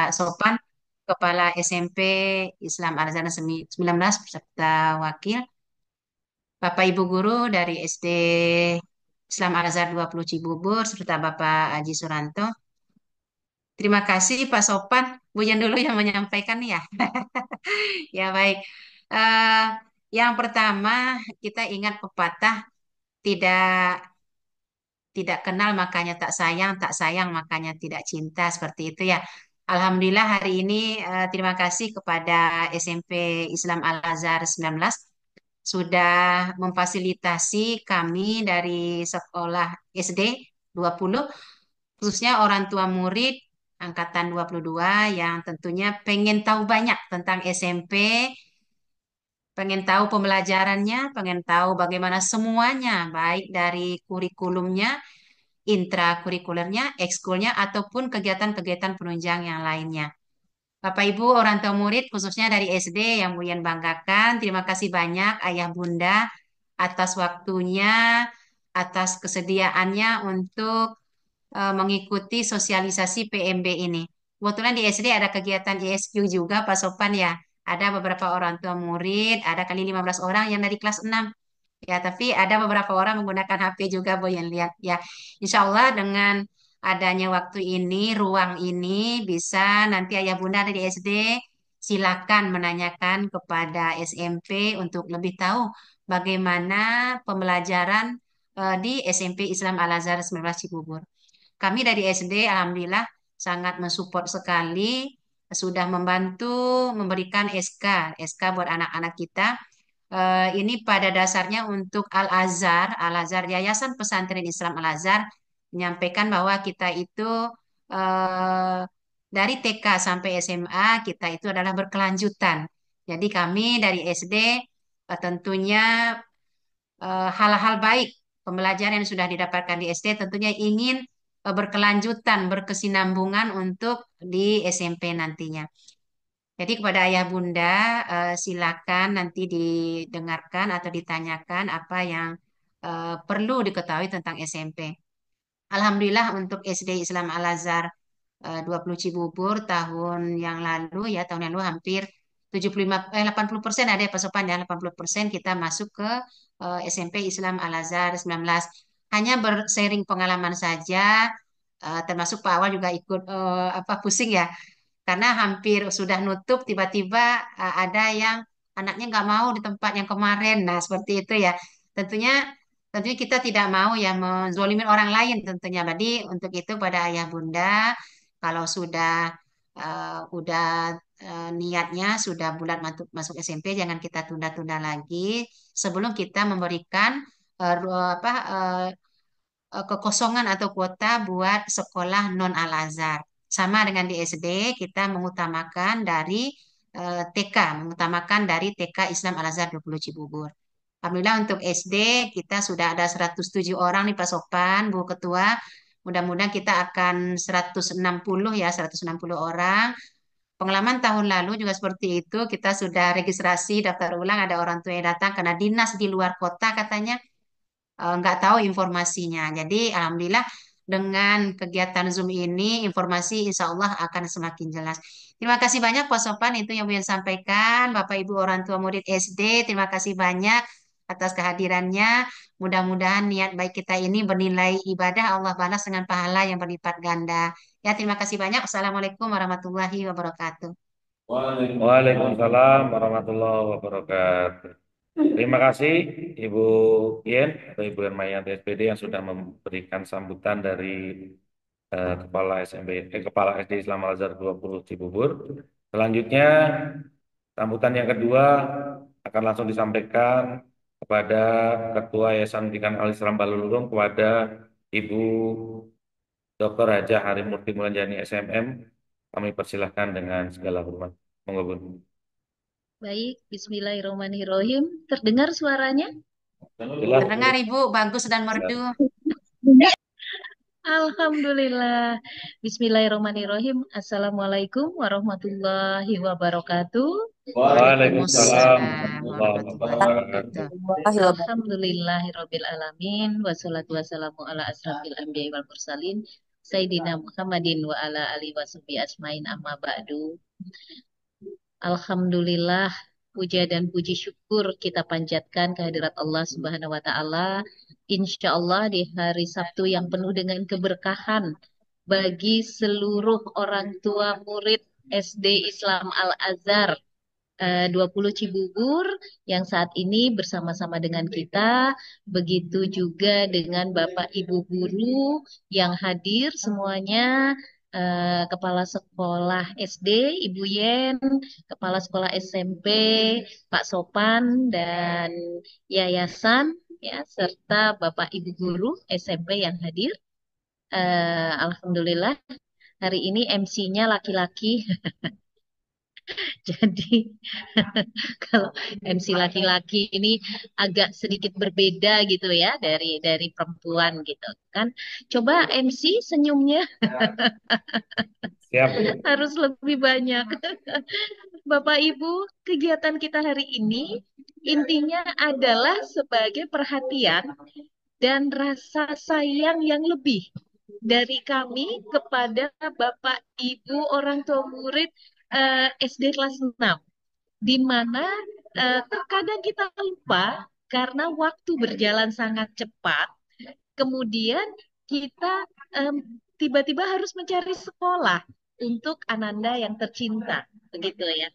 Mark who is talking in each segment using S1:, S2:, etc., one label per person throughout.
S1: Pak Sopan, Kepala SMP Islam Al-Azhar 19 beserta wakil, Bapak Ibu guru dari SD Islam Al-Azhar 20 Cibubur, serta Bapak Haji Suranto. Terima kasih Pak Sopan, Bu Yan dulu yang menyampaikan ya. Ya baik. Eh, yang pertama kita ingat pepatah tidak tidak kenal makanya tak sayang makanya tidak cinta seperti itu ya. Alhamdulillah hari ini terima kasih kepada SMP Islam Al-Azhar 19 sudah memfasilitasi kami dari sekolah SD 20 khususnya orang tua murid angkatan 22 yang tentunya pengen tahu banyak tentang SMP, pengen tahu pembelajarannya, pengen tahu bagaimana semuanya baik dari kurikulumnya, intrakurikulernya, ekskulnya, ataupun kegiatan-kegiatan penunjang yang lainnya. Bapak Ibu orang tua murid khususnya dari SD yang Bu Yan banggakan, terima kasih banyak Ayah Bunda atas waktunya, atas kesediaannya untuk mengikuti sosialisasi PMB ini. Kebetulan di SD ada kegiatan ISQ juga Pak Sopan ya. Ada beberapa orang tua murid, ada kali 15 orang yang dari kelas 6. Ya, tapi ada beberapa orang menggunakan HP juga, Bu, yang lihat. Ya, insya Allah dengan adanya waktu ini, ruang ini, bisa nanti Ayah Bunda dari SD silakan menanyakan kepada SMP untuk lebih tahu bagaimana pembelajaran di SMP Islam Al-Azhar 19 Cibubur. Kami dari SD, Alhamdulillah, sangat mensupport sekali, sudah membantu memberikan SK buat anak-anak kita. Ini pada dasarnya untuk Al-Azhar, Al-Azhar Yayasan Pesantren Islam Al-Azhar menyampaikan bahwa kita itu eh, dari TK sampai SMA kita itu adalah berkelanjutan. Jadi kami dari SD tentunya hal-hal baik pembelajaran yang sudah didapatkan di SD tentunya ingin berkelanjutan, berkesinambungan untuk di SMP nantinya. Jadi kepada ayah bunda, silakan nanti didengarkan atau ditanyakan apa yang perlu diketahui tentang SMP. Alhamdulillah untuk SD Islam Al-Azhar 20 Cibubur tahun yang lalu ya tahun yang lalu hampir 80% ada ya pasokan ya 80% kita masuk ke SMP Islam Al-Azhar 19. Hanya bersharing pengalaman saja termasuk Pak Awal juga ikut apa pusing ya karena hampir sudah nutup tiba-tiba ada yang anaknya nggak mau di tempat yang kemarin. Nah, seperti itu ya. Tentunya tentunya kita tidak mau ya menzolimin orang lain tentunya. Jadi untuk itu pada ayah bunda kalau sudah udah niatnya sudah bulat masuk masuk SMP jangan kita tunda-tunda lagi sebelum kita memberikan kekosongan atau kuota buat sekolah non Al-Azhar. Sama dengan di SD, kita mengutamakan dari TK, mengutamakan dari TK Islam Al-Azhar 20 Cibubur. Alhamdulillah untuk SD kita sudah ada 107 orang nih Pak Sopan, Bu Ketua. Mudah-mudahan kita akan 160 ya, 160 orang. Pengalaman tahun lalu juga seperti itu, kita sudah registrasi daftar ulang, ada orang tua yang datang karena dinas di luar kota katanya nggak tahu informasinya. Jadi alhamdulillah dengan kegiatan Zoom ini informasi insya Allah akan semakin jelas. Terima kasih banyak Pak Sopan itu yang ingin sampaikan. Bapak Ibu orang tua murid SD, terima kasih banyak atas kehadirannya. Mudah-mudahan niat baik kita ini bernilai ibadah Allah balas dengan pahala yang berlipat ganda. Ya, terima kasih banyak. Assalamualaikum warahmatullahi wabarakatuh.
S2: Waalaikumsalam warahmatullahi wabarakatuh. Terima kasih Ibu Yen atau Ibu Hermayanti SPD yang sudah memberikan sambutan dari Kepala SD Islam Al-Azhar 20 Cibubur. Selanjutnya sambutan yang kedua akan langsung disampaikan kepada Ketua Yayasan Pendidikan Al-Islam Balulurung kepada Ibu Dr. Hajah Harimurti Mulanjani SMM. Kami persilahkan dengan segala hormat. Monggo Bu.
S3: Baik, Bismillahirrahmanirrahim. Terdengar suaranya?
S2: Jelas Bu.
S1: Terdengar Ibu, bagus dan merdu.
S3: Alhamdulillah. Bismillahirrahmanirrahim. Assalamualaikum warahmatullahi wabarakatuh.
S2: Waalaikumsalam
S1: Waalaikumsalam
S2: warahmatullahi
S1: warahmatullahi
S2: wabarakatuh.
S1: wabarakatuh.
S3: Alhamdulillahirabbil alamin wassalatu wassalamu ala asrafil anbiya'i wal mursalin Sayyidina Muhammadin wa ala alihi washabihi asmain amma ba'du. Alhamdulillah, puja dan puji syukur kita panjatkan kehadirat Allah Subhanahu wa Ta'ala. Insya Allah di hari Sabtu yang penuh dengan keberkahan bagi seluruh orang tua murid SD Islam Al-Azhar 20 Cibubur yang saat ini bersama-sama dengan kita, begitu juga dengan Bapak Ibu guru yang hadir semuanya, Kepala Sekolah SD Ibu Yen, Kepala Sekolah SMP Pak Sopan dan Yayasan ya, serta Bapak Ibu guru SMP yang hadir. Alhamdulillah hari ini MC-nya laki-laki. Jadi kalau MC laki-laki ini agak sedikit berbeda gitu ya dari perempuan gitu kan. Coba MC senyumnya
S2: Siap.
S3: harus lebih banyak. Bapak Ibu, kegiatan kita hari ini intinya adalah sebagai perhatian dan rasa sayang yang lebih dari kami kepada Bapak Ibu orang tua murid SD kelas 6, di mana terkadang kita lupa karena waktu berjalan sangat cepat. Kemudian kita tiba-tiba harus mencari sekolah untuk Ananda yang tercinta, begitu ya.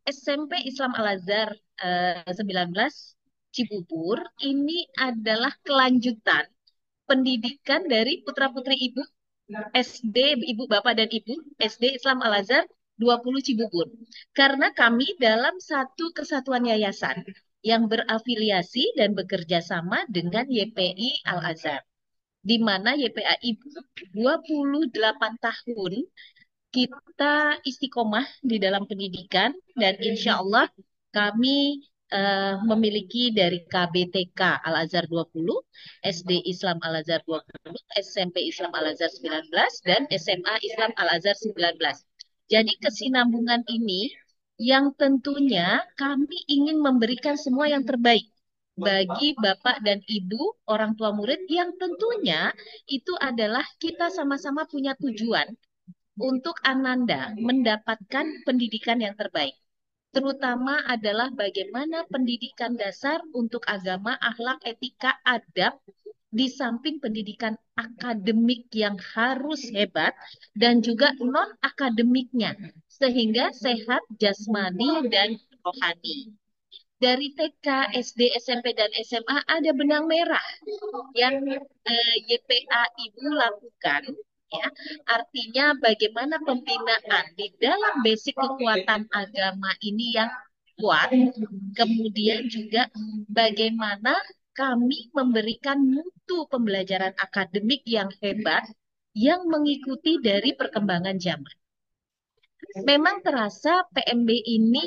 S3: SMP Islam Al-Azhar 19 Cibubur ini adalah kelanjutan pendidikan dari putra-putri Ibu SD, Ibu Bapak dan Ibu SD Islam Al-Azhar 20 Cibubur. Karena kami dalam satu kesatuan yayasan yang berafiliasi dan bekerja sama dengan YPI Al-Azhar, di mana YPA Ibu 28 tahun kita istiqomah di dalam pendidikan dan insya Allah kami memiliki dari KBTK Al-Azhar 20, SD Islam Al-Azhar 20, SMP Islam Al-Azhar 19, dan SMA Islam Al-Azhar 19. Jadi kesinambungan ini yang tentunya kami ingin memberikan semua yang terbaik bagi Bapak dan Ibu orang tua murid yang tentunya itu adalah kita sama-sama punya tujuan untuk Ananda mendapatkan pendidikan yang terbaik. Terutama adalah bagaimana pendidikan dasar untuk agama, akhlak, etika, adab, di samping pendidikan akademik yang harus hebat dan juga non-akademiknya, sehingga sehat jasmani dan rohani. Dari TK, SD, SMP, dan SMA ada benang merah yang YPA Ibu lakukan. Ya, artinya bagaimana pembinaan di dalam basic kekuatan agama ini yang kuat, kemudian juga bagaimana kami memberikan mutu pembelajaran akademik yang hebat yang mengikuti dari perkembangan zaman. Memang terasa PMB ini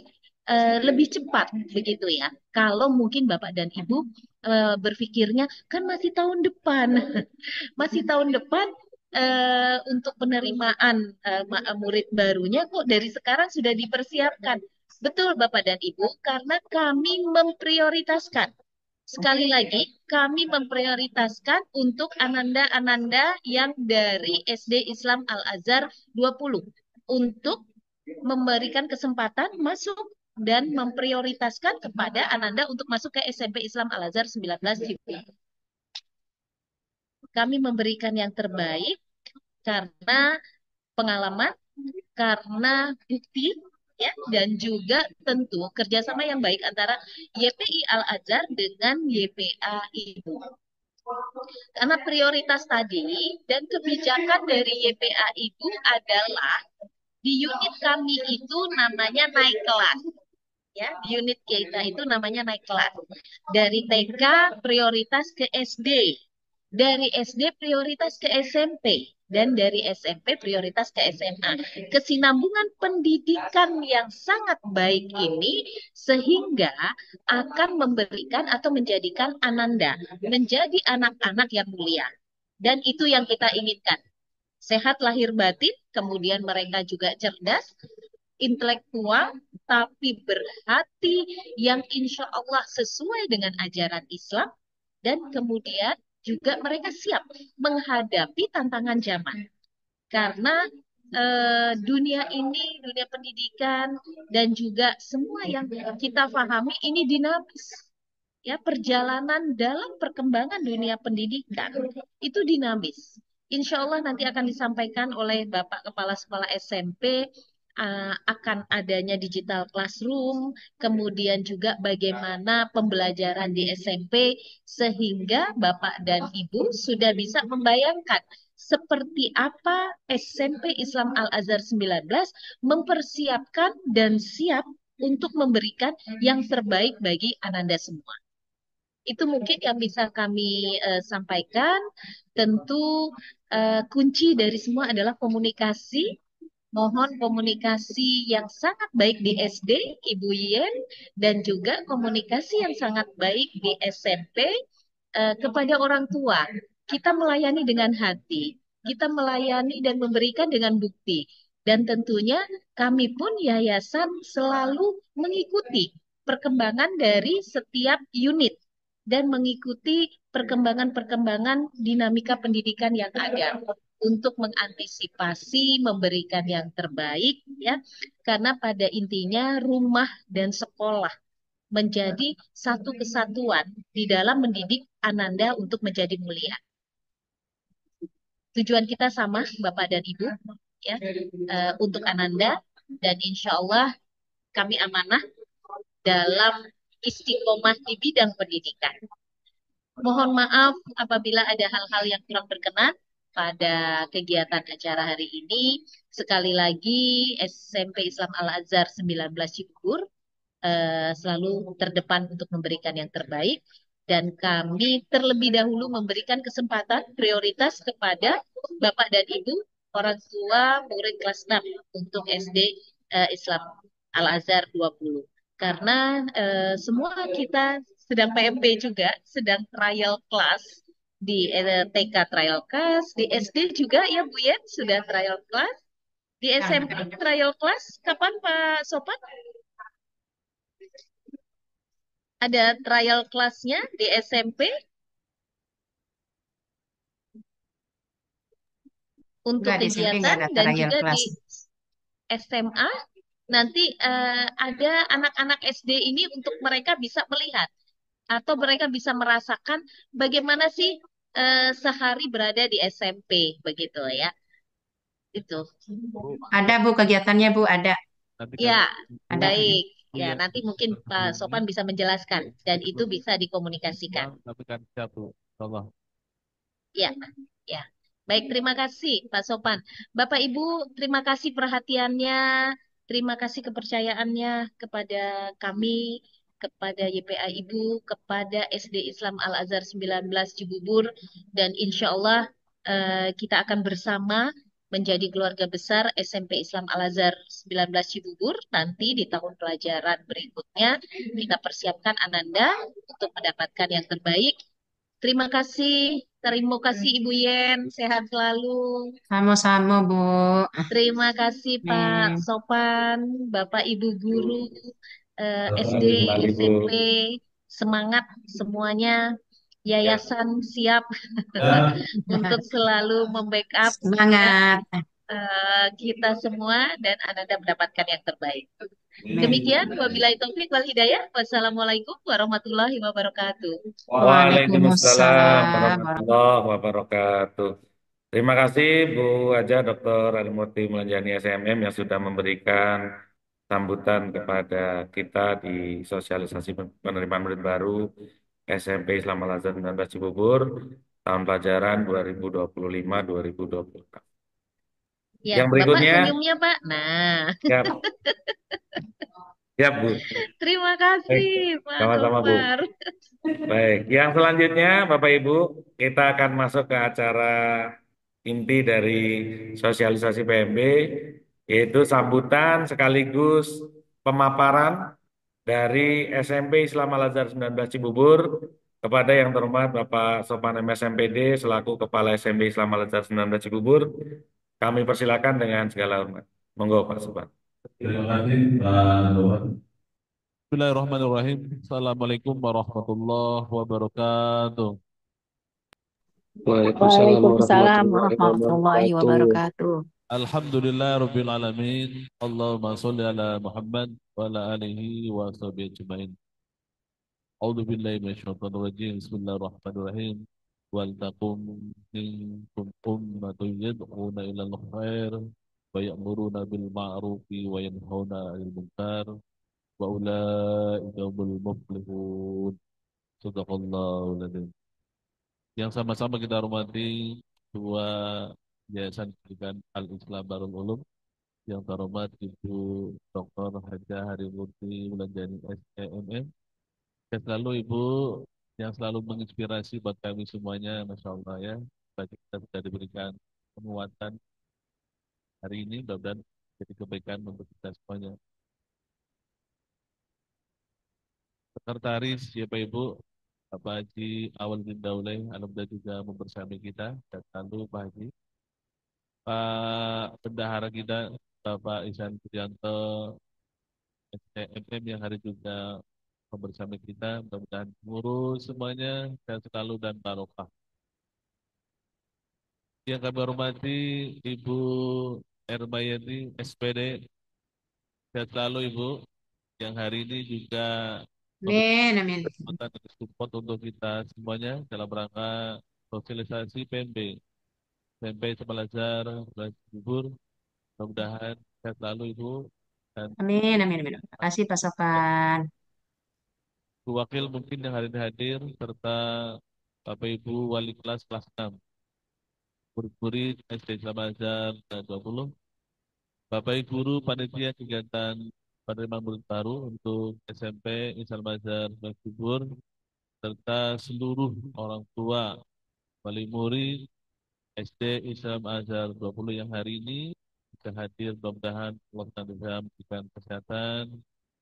S3: lebih cepat begitu ya. Kalau mungkin Bapak dan Ibu berpikirnya kan masih tahun depan, masih tahun depan untuk penerimaan murid barunya kok dari sekarang sudah dipersiapkan. Betul Bapak dan Ibu, karena kami memprioritaskan. Sekali lagi, kami memprioritaskan untuk Ananda-Ananda yang dari SD Islam Al-Azhar 20 untuk memberikan kesempatan masuk dan memprioritaskan kepada Ananda untuk masuk ke SMP Islam Al-Azhar 19 Cibubur. Kami memberikan yang terbaik karena pengalaman, karena bukti, ya, dan juga tentu kerjasama yang baik antara YPI Al-Azhar dengan YPA Ibu. Karena prioritas tadi dan kebijakan dari YPA Ibu adalah di unit kami itu namanya naik kelas. Ya, di unit kita itu namanya naik kelas. Dari TK prioritas ke SD, dari SD prioritas ke SMP, dan dari SMP prioritas ke SMA. Kesinambungan pendidikan yang sangat baik ini sehingga akan memberikan atau menjadikan Ananda menjadi anak-anak yang mulia. Dan itu yang kita inginkan. Sehat lahir batin, kemudian mereka juga cerdas, intelektual, tapi berhati yang insya Allah sesuai dengan ajaran Islam, dan kemudian juga mereka siap menghadapi tantangan zaman. Karena dunia ini, dunia pendidikan, dan juga semua yang kita pahami ini dinamis. Ya, perjalanan dalam perkembangan dunia pendidikan itu dinamis. Insya Allah nanti akan disampaikan oleh Bapak Kepala Sekolah SMP akan adanya digital classroom, kemudian juga bagaimana pembelajaran di SMP, sehingga Bapak dan Ibu sudah bisa membayangkan seperti apa SMP Islam Al-Azhar 19 mempersiapkan dan siap untuk memberikan yang terbaik bagi Ananda semua. Itu mungkin yang bisa kami sampaikan. Tentu kunci dari semua adalah komunikasi. Mohon komunikasi yang sangat baik di SD, Ibu Yen, dan juga komunikasi yang sangat baik di SMP kepada orang tua. Kita melayani dengan hati, kita melayani dan memberikan dengan bukti. Dan tentunya kami pun yayasan selalu mengikuti perkembangan dari setiap unit dan mengikuti perkembangan-perkembangan dinamika pendidikan yang ada untuk mengantisipasi memberikan yang terbaik ya, karena pada intinya rumah dan sekolah menjadi satu kesatuan di dalam mendidik Ananda untuk menjadi mulia. Tujuan kita sama Bapak dan Ibu ya, untuk Ananda, dan insya Allah kami amanah dalam istiqomah di bidang pendidikan. Mohon maaf apabila ada hal-hal yang kurang berkenan pada kegiatan acara hari ini. Sekali lagi, SMP Islam Al-Azhar 19 Cibubur selalu terdepan untuk memberikan yang terbaik. Dan kami terlebih dahulu memberikan kesempatan prioritas kepada Bapak dan Ibu, orang tua murid kelas 6 untuk SD Islam Al-Azhar 20. Karena semua kita sedang PMP juga, sedang trial class di TK trial class, di SD juga ya Bu Yen sudah trial class, di SMP trial class. Kapan Pak Sopan? Ada trial class-nya di SMP untuk
S1: Enggak, di SMP nggak
S3: kegiatan,
S1: ada
S3: dan
S1: trial
S3: juga di
S1: class.
S3: SMA nanti ada anak-anak SD ini untuk mereka bisa melihat atau mereka bisa merasakan bagaimana sih sehari berada di SMP begitu ya. Itu.
S4: Bu,
S1: Ada Bu kegiatannya Bu, ada.
S4: nanti
S3: Ya,
S4: kami
S1: Ada.
S3: baik. Ya,
S4: lihat
S3: nanti mungkin Pak Sopan bisa menjelaskan dan itu bisa dikomunikasikan.
S4: tapi kan siap Bu. Allah.
S3: Ya, ya. Baik, terima kasih Pak Sopan. Bapak Ibu, terima kasih perhatiannya, terima kasih kepercayaannya kepada kami, kepada YPA Ibu, kepada SD Islam Al-Azhar 19 Cibubur, dan insya Allah kita akan bersama menjadi keluarga besar SMP Islam Al-Azhar 19 Cibubur. Nanti di tahun pelajaran berikutnya kita persiapkan Ananda untuk mendapatkan yang terbaik. Terima kasih. Terima kasih Ibu Yen. Sehat selalu.
S1: Sama-sama Bu.
S3: Terima kasih Pak
S1: Nih.
S3: Sopan, Bapak Ibu guru, SD,
S2: Kembali Bu.
S3: SMP. Semangat semuanya.
S2: Ya.
S3: Yayasan siap untuk selalu membackup
S1: Semangat.
S3: kita semua dan Anda mendapatkan yang terbaik.
S1: Amin.
S3: Demikian, wabillahi taufik wal hidayah. Wassalamualaikum warahmatullahi wabarakatuh.
S2: Waalaikumsalam
S1: Waalaikumsalam.
S2: warahmatullahi wabarakatuh. Terima kasih Bu Haja Dr. Alimurti Mulanjani SMM yang sudah memberikan sambutan kepada kita di sosialisasi penerimaan murid baru SMP Islam Al-Azhar 19 Cibubur tahun pelajaran 2025-2026.
S3: Ya,
S2: Yang
S3: Bapak
S2: berikutnya,
S3: senyumnya Pak. Nah,
S2: siap, siap Bu.
S3: terima
S2: Baik,
S3: kasih Pak
S2: sama-sama Bu.
S3: Gofar.
S2: Baik, yang selanjutnya Bapak Ibu, kita akan masuk ke acara inti dari sosialisasi PMB, yaitu sambutan sekaligus pemaparan dari SMP Islam Al-Azhar 19 Cibubur kepada yang terhormat Bapak Sopan MSMPD selaku Kepala SMP Islam Al-Azhar 19 Cibubur. Kami persilakan dengan segala hormat. Monggo Pak Sopan.
S5: Terima kasih Pak Rowan.
S4: Bismillahirrahmanirrahim. Assalamualaikum warahmatullahi wabarakatuh.
S6: Waalaikumsalam
S1: Waalaikumsalam
S6: warahmatullahi
S1: warahmatullahi
S6: wabarakatuh.
S1: wabarakatuh.
S4: Alhamdulillah Rabbil Alamin. Allahumma sholli ala Muhammad wa ala alihi wa sahbihi ajma'in. A'udzu billahi minasyaitonir rajim. Bismillahirrahmanirrahim. Wal takum minkum ummatun yad'una ilal khair wa ya'muruna bil ma'rufi wa yanhauna 'anil munkar wa ulaika humul muflihun. Shadaqallahul adzim. Yang sama-sama kita hormati dua Yayasan Pendidikan Al-Islam Darul Ulum yang terhormat Ibu Dr. Hajah Harimurti Wulandari SEMM. Dan selalu Ibu yang selalu menginspirasi buat kami semuanya, Masya Allah ya. Bagi kita sudah diberikan penguatan hari ini, mudah-mudahan jadi kebaikan untuk kita semuanya. Sekretaris, ya Pak Ibu, Bapak Haji Awaludin Daulay, alhamdulillah juga membersami kita, dan lalu Pak Haji, Pak Bendahara kita, Bapak Ihsan Sudianto, STMM yang hari juga bersama kita, mudah-mudahan ngurus semuanya dan selalu dan barokah. Yang kami hormati Ibu Ermayeni SPD, sehat selalu Ibu, yang hari ini juga memberikan
S1: Amin, amin.
S4: kesempatan dan support untuk kita semuanya dalam rangka sosialisasi PMB Semalazar, Bubur, mudah-mudahan sehat selalu Ibu, dan
S1: Amin, amin, amin. Terima kasih Pak Sofan.
S4: wakil mungkin yang hari ini hadir, serta Bapak Ibu Wali kelas 6, murid-murid SD Islam Azhar 20, Bapak Ibu Guru Panitia Kegiatan Penerimaan Murid Baru untuk SMP Islam Azhar Subur, serta seluruh orang tua, wali murid SD Islam Azhar 20 yang hari ini bisa hadir, mudah-mudahan Allah bisa memberikan kesehatan,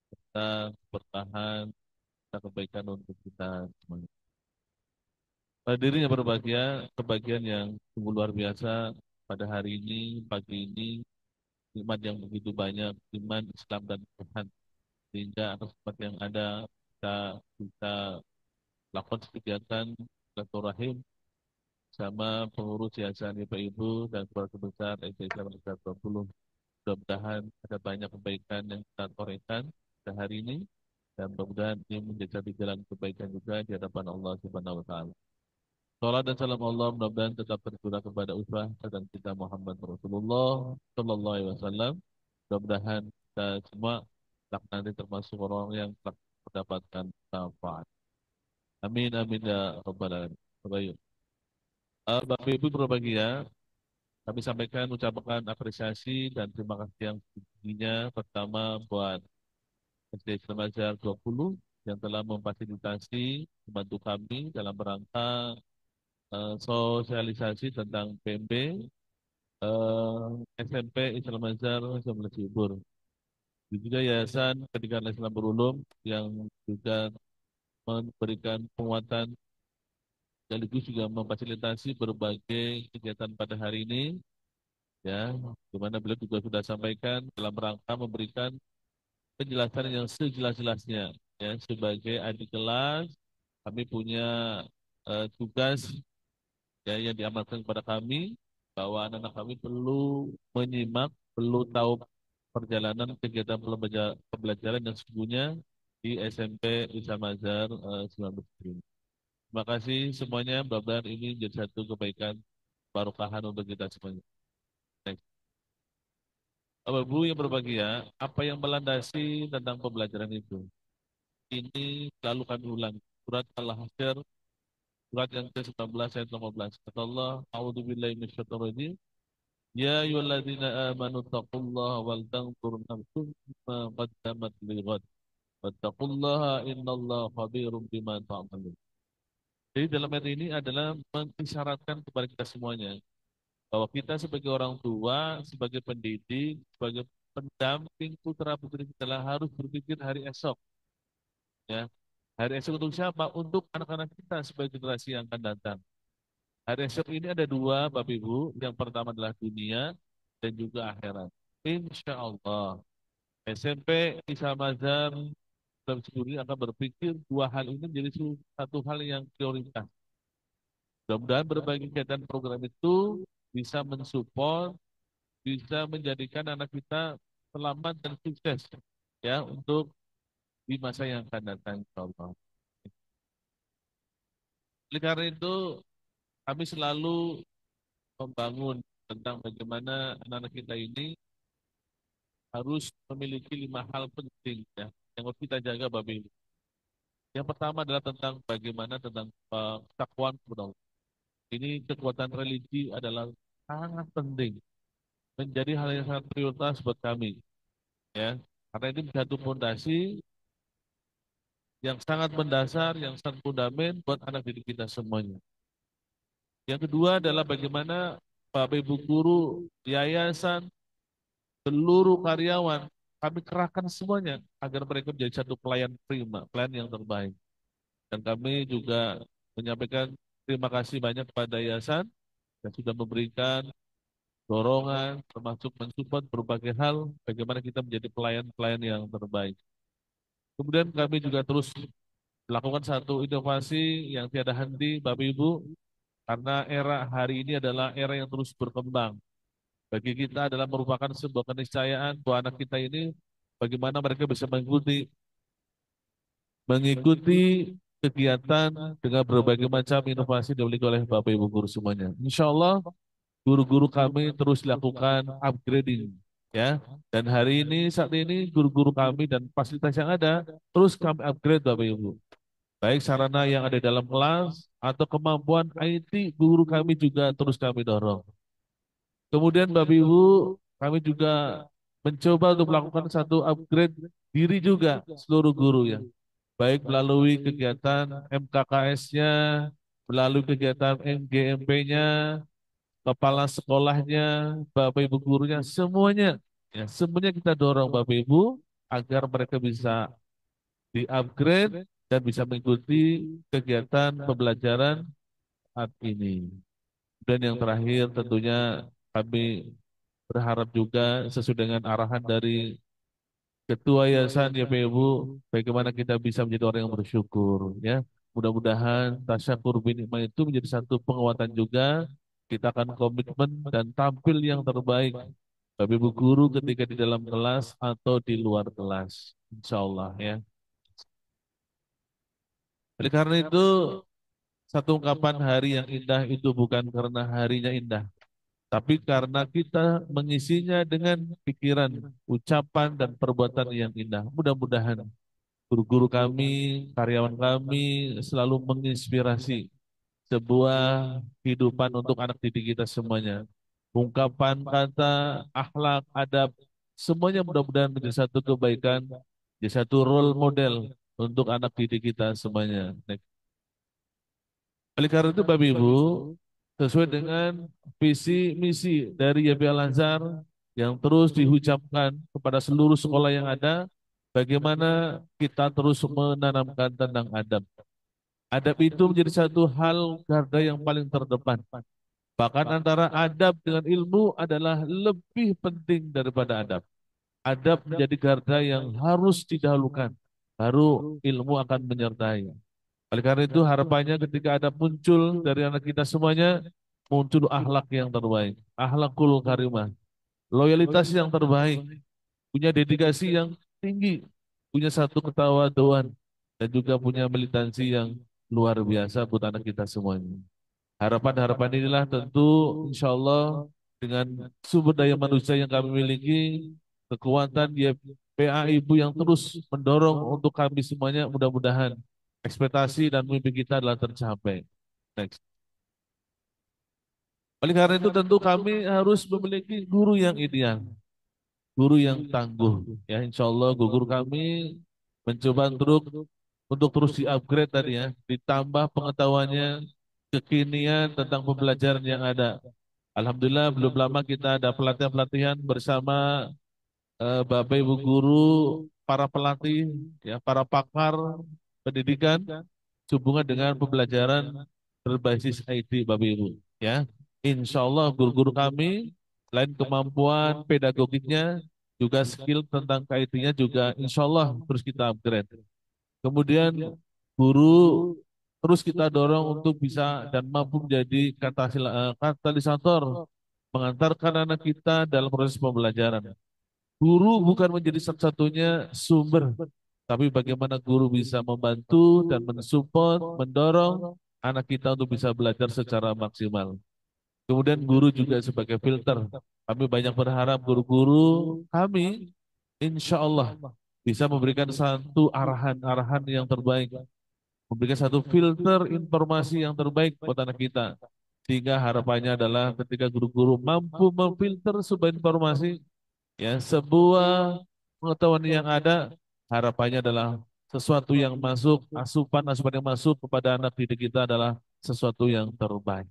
S4: serta bertahan, serta kebaikan untuk kita semuanya. Hadirin yang berbahagia, kebahagiaan yang sungguh luar biasa pada hari ini, pagi ini, nikmat yang begitu banyak, iman, Islam, dan Tuhan. Sehingga atas nikmat yang ada, kita bisa lakukan kegiatan silaturahim sama pengurus yayasan Bapak Ibu dan keluarga besar SD Islam Negara 20. Mudah-mudahan ada banyak kebaikan yang kita torehkan pada hari ini, dan mudah-mudahan ini menjadi jalan kebaikan juga di hadapan Allah Subhanahu wa Ta'ala. Salam dan salam Allah mudah-mudahan tetap tercurah kepada uswah dan kita Muhammad Rasulullah Sallallahu Alaihi Wasallam. Mudah-mudahan kita semua nanti termasuk orang yang telah mendapatkan syafaat. Amin amin ya rabbal alamin. Baik. Bapak Ibu berbahagia, kami sampaikan ucapan apresiasi dan terima kasih yang tingginya pertama buat SD Islam Azhar 20 yang telah memfasilitasi membantu kami dalam rangka sosialisasi tentang PMB SMP Islam Azhar Jember Cibubur. Juga Yayasan Pendidikan Islam Berulum yang juga memberikan penguatan sekaligus juga memfasilitasi berbagai kegiatan pada hari ini, ya, di mana beliau juga sudah sampaikan dalam rangka memberikan penjelasan yang sejelas-jelasnya, ya, sebagai adik kelas kami punya tugas, ya, yang diamankan kepada kami bahwa anak-anak kami perlu menyimak, perlu tahu perjalanan kegiatan pembelajaran yang sesungguhnya di SMP Islam Azhar 19. Terima kasih semuanya, mudah-mudahan ini menjadi satu kebaikan barokahan untuk kita semuanya. Next. Bapak Ibu yang berbahagia, apa yang melandasi tentang pembelajaran itu? Ini selalu kami ulang. Surat Al-Hasyr, surat yang ke-19 ayat 15. Kata Allah, A'udzubillahi minasyaitonir. Ya ayyuhalladzina amanu taqullaha wal tanzur nafsum ma qaddamat lighad. Wattaqullaha innallaha khabirum bima ta'malun. Jadi dalam ayat ini adalah mengisyaratkan kepada kita semuanya bahwa kita sebagai orang tua, sebagai pendidik, sebagai pendamping putra putri kita harus berpikir hari esok, ya. Hari esok untuk siapa? Untuk anak-anak kita sebagai generasi yang akan datang. Hari esok ini ada dua, Bapak Ibu. Yang pertama adalah dunia dan juga akhirat. Insya Allah, SMP Islam Azhar Islam Ciburi akan berpikir dua hal ini menjadi satu hal yang prioritas. Mudah-mudahan berbagai kegiatan program itu bisa mensupport, bisa menjadikan anak kita selamat dan sukses ya untuk di masa yang akan datang, insyaallah. Oleh karena itu kami selalu membangun tentang bagaimana anak-anak kita ini harus memiliki 5 hal penting ya yang harus kita jaga Bapak Ibu. Yang pertama adalah tentang bagaimana tentang takwaan kepada Allah. Ini kekuatan religi adalah sangat penting, menjadi hal yang sangat prioritas buat kami ya. Karena ini satu fondasi yang sangat mendasar, yang sangat fundament buat anak didik kita semuanya. Yang kedua adalah bagaimana Bapak Ibu guru, yayasan, seluruh karyawan, kami kerahkan semuanya agar mereka menjadi satu pelayan prima, pelayan yang terbaik. Dan kami juga menyampaikan terima kasih banyak kepada yayasan yang sudah memberikan dorongan, termasuk mensupport berbagai hal, bagaimana kita menjadi pelayan-pelayan yang terbaik. Kemudian kami juga terus melakukan satu inovasi yang tiada henti, Bapak Ibu, karena era hari ini adalah era yang terus berkembang. Bagi kita adalah merupakan sebuah keniscayaan bahwa anak kita ini bagaimana mereka bisa mengikuti kegiatan dengan berbagai macam inovasi dimiliki oleh Bapak Ibu guru semuanya. Insya Allah guru-guru kami terus lakukan upgrading ya. Dan hari ini saat ini guru-guru kami dan fasilitas yang ada terus kami upgrade Bapak Ibu. Baik sarana yang ada dalam kelas atau kemampuan IT guru kami juga terus kami dorong. Kemudian Bapak Ibu, kami juga mencoba untuk melakukan satu upgrade diri juga seluruh guru ya. Baik melalui kegiatan MKKS-nya, melalui kegiatan MGMP-nya, kepala sekolahnya, Bapak Ibu gurunya, semuanya. Ya, semuanya kita dorong Bapak Ibu agar mereka bisa di-upgrade dan bisa mengikuti kegiatan pembelajaran saat ini. Dan yang terakhir tentunya kami berharap juga sesuai dengan arahan dari Ketua Yayasan ya Pak Ibu, bagaimana kita bisa menjadi orang yang bersyukur ya. Mudah-mudahan tasyakur binikmah itu menjadi satu penguatan juga. Kita akan komitmen dan tampil yang terbaik Bapak Ibu guru ketika di dalam kelas atau di luar kelas. Insya Allah ya. Oleh karena itu, satu ungkapan hari yang indah itu bukan karena harinya indah, tapi karena kita mengisinya dengan pikiran, ucapan, dan perbuatan yang indah. Mudah-mudahan guru-guru kami, karyawan kami selalu menginspirasi sebuah kehidupan untuk anak didik kita semuanya. Ungkapan, kata, akhlak, adab, semuanya mudah-mudahan menjadi satu kebaikan, menjadi satu role model untuk anak didik kita semuanya. Oleh karena itu Bapak Ibu, sesuai dengan visi misi dari YB Al-Azhar yang terus diucapkan kepada seluruh sekolah yang ada, bagaimana kita terus menanamkan tentang adab. Adab itu menjadi satu hal garda yang paling terdepan. Bahkan antara adab dengan ilmu adalah lebih penting daripada adab. Adab menjadi garda yang harus didahulukan, baru ilmu akan menyertai. Oleh karena itu harapannya ketika ada muncul dari anak kita semuanya, muncul akhlak yang terbaik, akhlakul karimah, loyalitas yang terbaik, punya dedikasi yang tinggi, punya satu ketawaduan, dan juga punya militansi yang luar biasa buat anak kita semuanya. Harapan-harapan inilah tentu insya Allah dengan sumber daya manusia yang kami miliki, kekuatan YPA Ibu yang terus mendorong untuk kami semuanya, mudah-mudahan ekspektasi dan mimpi kita adalah tercapai. Next. Oleh karena itu tentu kami harus memiliki guru yang ideal, guru yang tangguh. Ya, insya Allah guru kami mencoba untuk terus di-upgrade tadi ya, ditambah pengetahuannya, kekinian tentang pembelajaran yang ada. Alhamdulillah belum lama kita ada pelatihan-pelatihan bersama Bapak Ibu guru, para pelatih, ya, para pakar pendidikan sehubungan dengan pembelajaran berbasis IT Bapak Ibu. Ya, Insya Allah guru-guru kami selain kemampuan pedagogiknya juga skill tentang IT-nya juga Insya Allah terus kita upgrade. Kemudian guru terus kita dorong untuk bisa dan mampu menjadi katalisator mengantarkan anak kita dalam proses pembelajaran. Guru bukan menjadi satu-satunya sumber, tapi bagaimana guru bisa membantu dan mensupport, mendorong anak kita untuk bisa belajar secara maksimal. Kemudian guru juga sebagai filter. Kami banyak berharap guru-guru kami insya Allah bisa memberikan satu arahan-arahan yang terbaik, memberikan satu filter informasi yang terbaik buat anak kita. Sehingga harapannya adalah ketika guru-guru mampu memfilter sebuah informasi, ya, sebuah pengetahuan yang ada, harapannya adalah sesuatu yang masuk, asupan-asupan yang masuk kepada anak didik kita adalah sesuatu yang terbaik.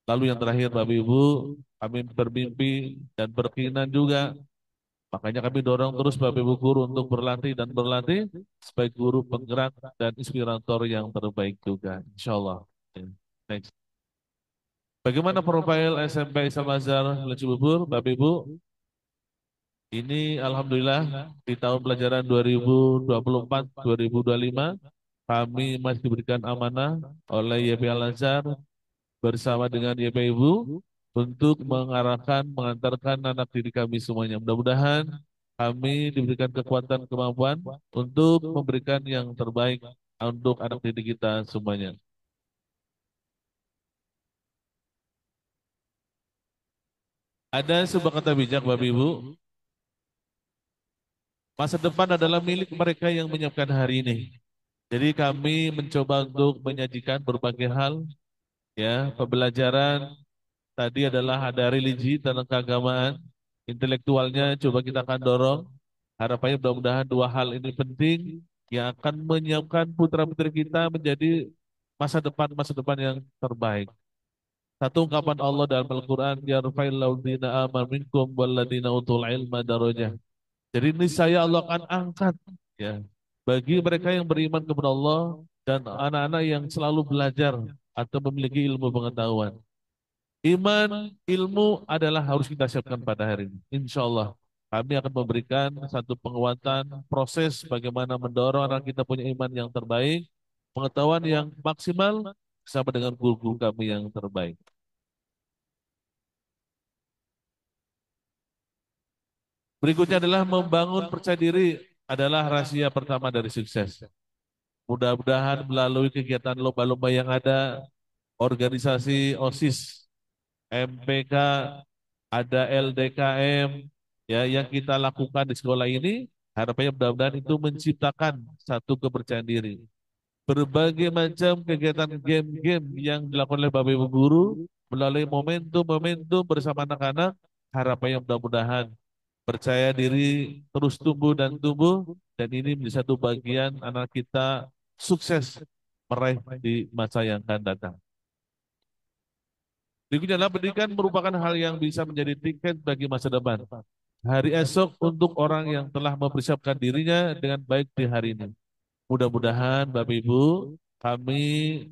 S4: Lalu yang terakhir, Bapak Ibu, kami bermimpi dan berkeinginan juga. Makanya kami dorong terus Bapak Ibu guru untuk berlatih dan berlatih sebagai guru penggerak dan inspirator yang terbaik juga. Insya Allah. Next. Bagaimana profil SMP Islam Azhar Cibubur, Bapak Ibu? Ini Alhamdulillah di tahun pelajaran 2024-2025 kami masih diberikan amanah oleh YP Al Azhar bersama dengan YPIbu untuk mengarahkan, mengantarkan anak didik kami semuanya. Mudah-mudahan kami diberikan kekuatan, kemampuan untuk memberikan yang terbaik untuk anak didik kita semuanya. Ada sebuah kata bijak, Bapak Ibu, masa depan adalah milik mereka yang menyiapkan hari ini. Jadi kami mencoba untuk menyajikan berbagai hal, ya, pembelajaran. Tadi adalah ada religi dan keagamaan, intelektualnya coba kita akan dorong. Harapannya mudah-mudahan dua hal ini penting yang akan menyiapkan putra-putri kita menjadi masa depan yang terbaik. Satu ungkapan Allah dalam Al-Quran, yarfa'il ladzina amanu minkum walladzina utul ilma darajah. Jadi ini saya Allah akan angkat, ya, bagi mereka yang beriman kepada Allah dan anak-anak yang selalu belajar atau memiliki ilmu pengetahuan. Iman, ilmu adalah harus kita siapkan pada hari ini. Insya Allah, kami akan memberikan satu penguatan proses bagaimana mendorong anak kita punya iman yang terbaik, pengetahuan yang maksimal, bersama dengan guru-guru kami yang terbaik. Berikutnya adalah membangun percaya diri adalah rahasia pertama dari sukses. Mudah-mudahan melalui kegiatan lomba-lomba yang ada, organisasi OSIS, MPK, ada LDKM, ya, yang kita lakukan di sekolah ini, harapannya mudah-mudahan itu menciptakan satu kepercayaan diri. Berbagai macam kegiatan game-game yang dilakukan oleh Bapak Ibu guru melalui momentum-momentum bersama anak-anak, harapannya mudah-mudahan percaya diri terus tumbuh dan ini menjadi satu bagian anak kita sukses meraih di masa yang akan datang. Berikutnya adalah pendidikan merupakan hal yang bisa menjadi tiket bagi masa depan. Hari esok untuk orang yang telah mempersiapkan dirinya dengan baik di hari ini. Mudah-mudahan Bapak Ibu, kami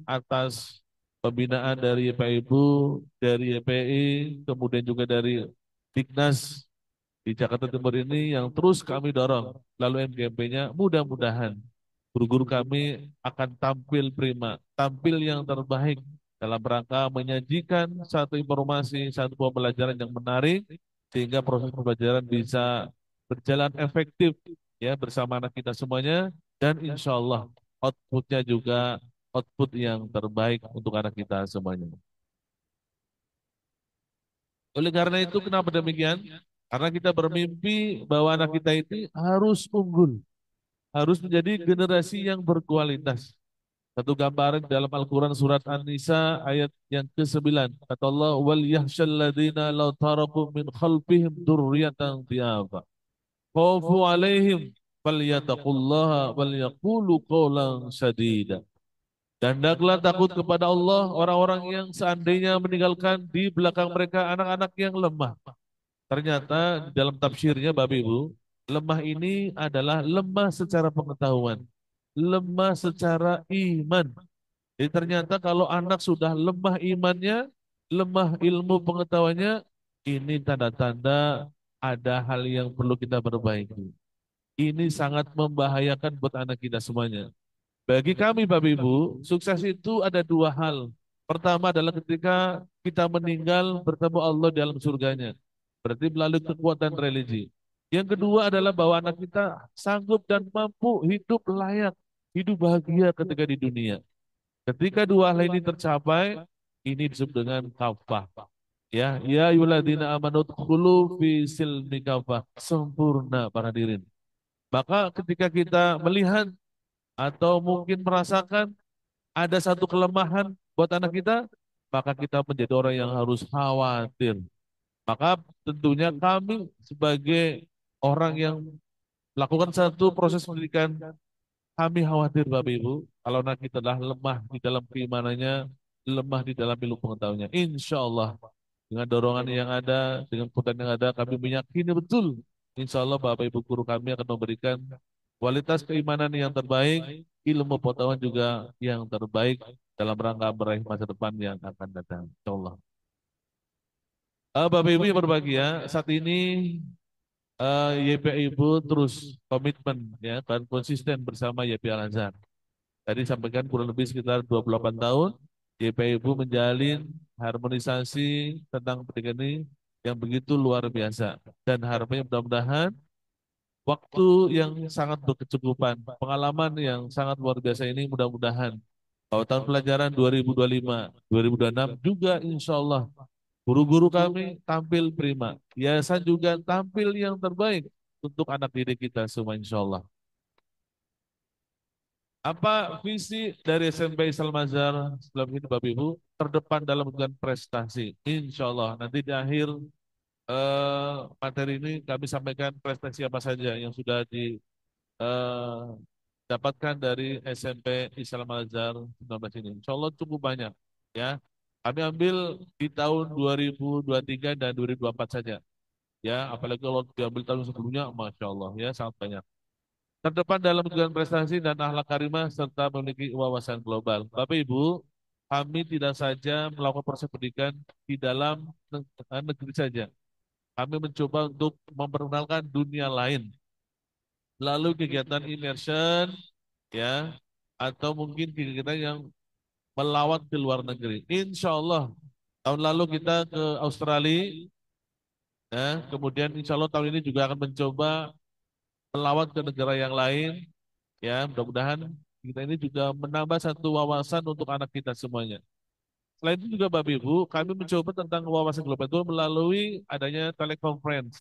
S4: atas pembinaan dari Bapak Ibu, dari YPI, kemudian juga dari Dignas di Jakarta Timur ini yang terus kami dorong. Lalu MGMP-nya mudah-mudahan guru-guru kami akan tampil prima, tampil yang terbaik dalam rangka menyajikan satu informasi, satu pembelajaran yang menarik sehingga proses pembelajaran bisa berjalan efektif, ya, bersama anak kita semuanya dan insya Allah outputnya juga output yang terbaik untuk anak kita semuanya. Oleh karena itu, kenapa demikian? Karena kita bermimpi bahwa anak kita itu harus unggul, harus menjadi generasi yang berkualitas. Satu gambaran dalam Al-Quran surat An-Nisa ayat yang ke-9. Kata Allah, wal yahshal ladina law taraku min khalfihim durriyatan dhiyaba. Khawfu alaihim falyattaqullaha wal yaqulu qawlan sadida. Dan hendaklah takut kepada Allah orang-orang yang seandainya meninggalkan di belakang mereka anak-anak yang lemah. Ternyata di dalam tafsirnya Bapak Ibu, lemah ini adalah lemah secara pengetahuan, lemah secara iman. Jadi ternyata kalau anak sudah lemah imannya, lemah ilmu pengetahuannya, ini tanda-tanda ada hal yang perlu kita perbaiki. Ini sangat membahayakan buat anak kita semuanya. Bagi kami Bapak Ibu, sukses itu ada dua hal. Pertama adalah ketika kita meninggal bertemu Allah di dalam surganya. Berarti melalui kekuatan religi. Yang kedua adalah bahwa anak kita sanggup dan mampu hidup layak, hidup bahagia ketika di dunia. Ketika dua hal ini tercapai, ini disebut dengan kafah. Ya ayyuhalladzina amanu dkhulu fi silmi kafah. Sempurna para hadirin. Maka ketika kita melihat atau mungkin merasakan ada satu kelemahan buat anak kita, maka kita menjadi orang yang harus khawatir. Maka tentunya kami sebagai orang yang melakukan satu proses pendidikan, kami khawatir Bapak Ibu, kalau anak kita adalah lemah di dalam keimanannya, lemah di dalam ilmu pengetahuannya. Insya Allah, dengan dorongan yang ada, dengan kekuatan yang ada, kami meyakini betul, insya Allah Bapak Ibu guru kami akan memberikan kualitas keimanan yang terbaik, ilmu pengetahuan juga yang terbaik dalam rangka meraih masa depan yang akan datang. Insya Allah. Bapak Ibu yang berbahagia, saat ini YPI Ibu terus komitmen ya dan konsisten bersama YPI Al-Azhar. Tadi sampaikan kurang lebih sekitar 28 tahun YPI Ibu menjalin harmonisasi tentang pendidikan ini yang begitu luar biasa. Dan harapannya mudah-mudahan waktu yang sangat berkecukupan, pengalaman yang sangat luar biasa ini mudah-mudahan bahwa tahun pelajaran 2025, 2026 juga insya Allah guru-guru kami tampil prima. Yayasan juga tampil yang terbaik untuk anak didik kita semua insya Allah. Apa visi dari SMP Islam Azhar sebelum ini Bapak Ibu? Terdepan dalam memberikan prestasi. Insya Allah nanti di akhir materi ini kami sampaikan prestasi apa saja yang sudah didapatkan dari SMP Islam Azhar 19 ini. Insya Allah cukup banyak ya. Kami ambil di tahun 2023 dan 2024 saja. Ya, apalagi kalau diambil tahun sebelumnya, Masya Allah ya sangat banyak. Terdepan dalam menunjukkan prestasi dan akhlak karimah serta memiliki wawasan global. Bapak Ibu, kami tidak saja melakukan proses pendidikan di dalam negeri saja. Kami mencoba untuk memperkenalkan dunia lain. Lalu kegiatan immersion, ya, atau mungkin kegiatan yang melawat ke luar negeri. Insya Allah, tahun lalu kita ke Australia, ya, kemudian insya Allah tahun ini juga akan mencoba melawat ke negara yang lain. Ya, mudah-mudahan kita ini juga menambah satu wawasan untuk anak kita semuanya. Selain itu juga Bapak Ibu, kami mencoba tentang wawasan global itu melalui adanya teleconference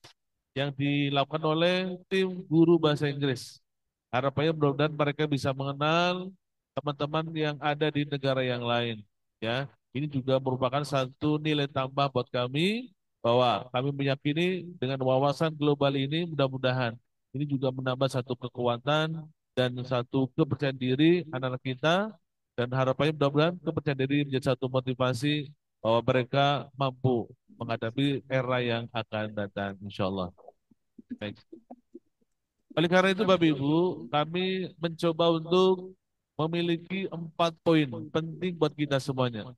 S4: yang dilakukan oleh tim guru bahasa Inggris. Harapannya mudah-mudahan mereka bisa mengenal teman-teman yang ada di negara yang lain. Ya, ini juga merupakan satu nilai tambah buat kami bahwa kami meyakini dengan wawasan global ini mudah-mudahan ini juga menambah satu kekuatan dan satu kepercayaan diri anak-anak kita dan harapannya mudah-mudahan kepercayaan diri menjadi satu motivasi bahwa mereka mampu menghadapi era yang akan datang insya Allah. Baik. Oleh karena itu Bapak Ibu, kami mencoba untuk memiliki 4 poin penting buat kita semuanya.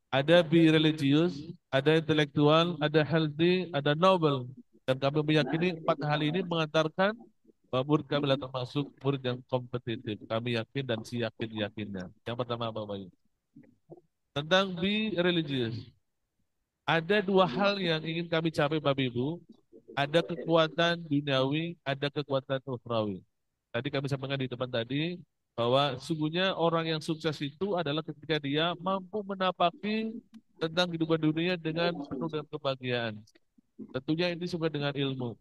S4: Ada be religious, ada intelektual, ada healthy, ada noble. Dan kami meyakini 4 hal ini mengantarkan bahwa murid kami adalah termasuk murid yang kompetitif. Kami yakin dan si yakin-yakinnya. Yang pertama Bapak Ibu. Tentang be religious. Ada 2 hal yang ingin kami capai Bapak Ibu. Ada kekuatan duniawi, ada kekuatan ukhrawi. Tadi kami sampaikan di depan tadi bahwa sungguhnya orang yang sukses itu adalah ketika dia mampu menapaki tentang kehidupan dunia dengan penuh dengan kebahagiaan. Tentunya ini sesuai dengan ilmu.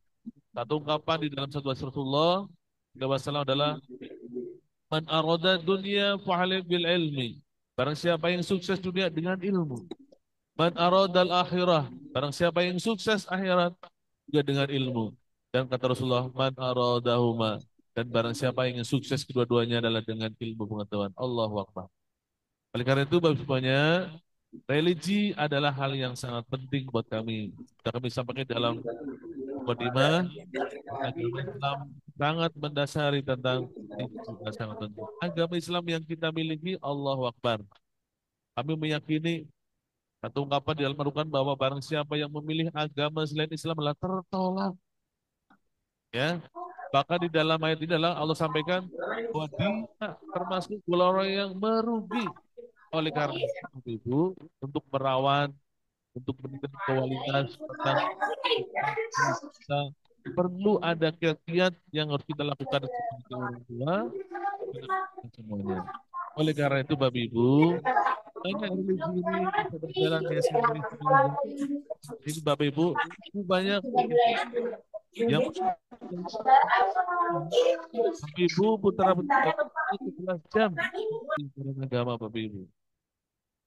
S4: Satu ungkapan di dalam satu Rasulullah SAW adalah man arada dunia fa'alim bil ilmi. Barang siapa yang sukses dunia dengan ilmu. Man aradal akhirah. Barang siapa yang sukses akhirat juga dengan ilmu. Dan kata Rasulullah, man aradahuma. Dan barang siapa yang ingin sukses kedua-duanya adalah dengan ilmu pengetahuan. Allahu Akbar. Oleh karena itu, Bapak semuanya, religi adalah hal yang sangat penting buat kami. Sudah kami sampaikan dalam mukadimah, agama Islam sangat mendasari tentang ini juga sangat penting. Agama Islam yang kita miliki, Allahu Akbar. Kami meyakini satu ungkapan di dalam Al-Quran bahwa barang siapa yang memilih agama selain Islam adalah tertolak. Ya, Bahkan di dalam ayat ini adalah Allah sampaikan bahwa dia termasuk golongan yang merugi. Oleh karena itu, Bapak Ibu, untuk merawat, untuk meningkatkan kualitas tentang kita perlu ada kiat-kiat yang harus kita lakukan sebagai orang tua dan semuanya. Oleh karena itu, Bapak Ibu, banyak religi ini bisa berjalan di SMP Islam. Ini Bapak Ibu, itu banyak kegiatan yang Bapak Ibu putra putri 11 jam di dalam agama Bapak Ibu.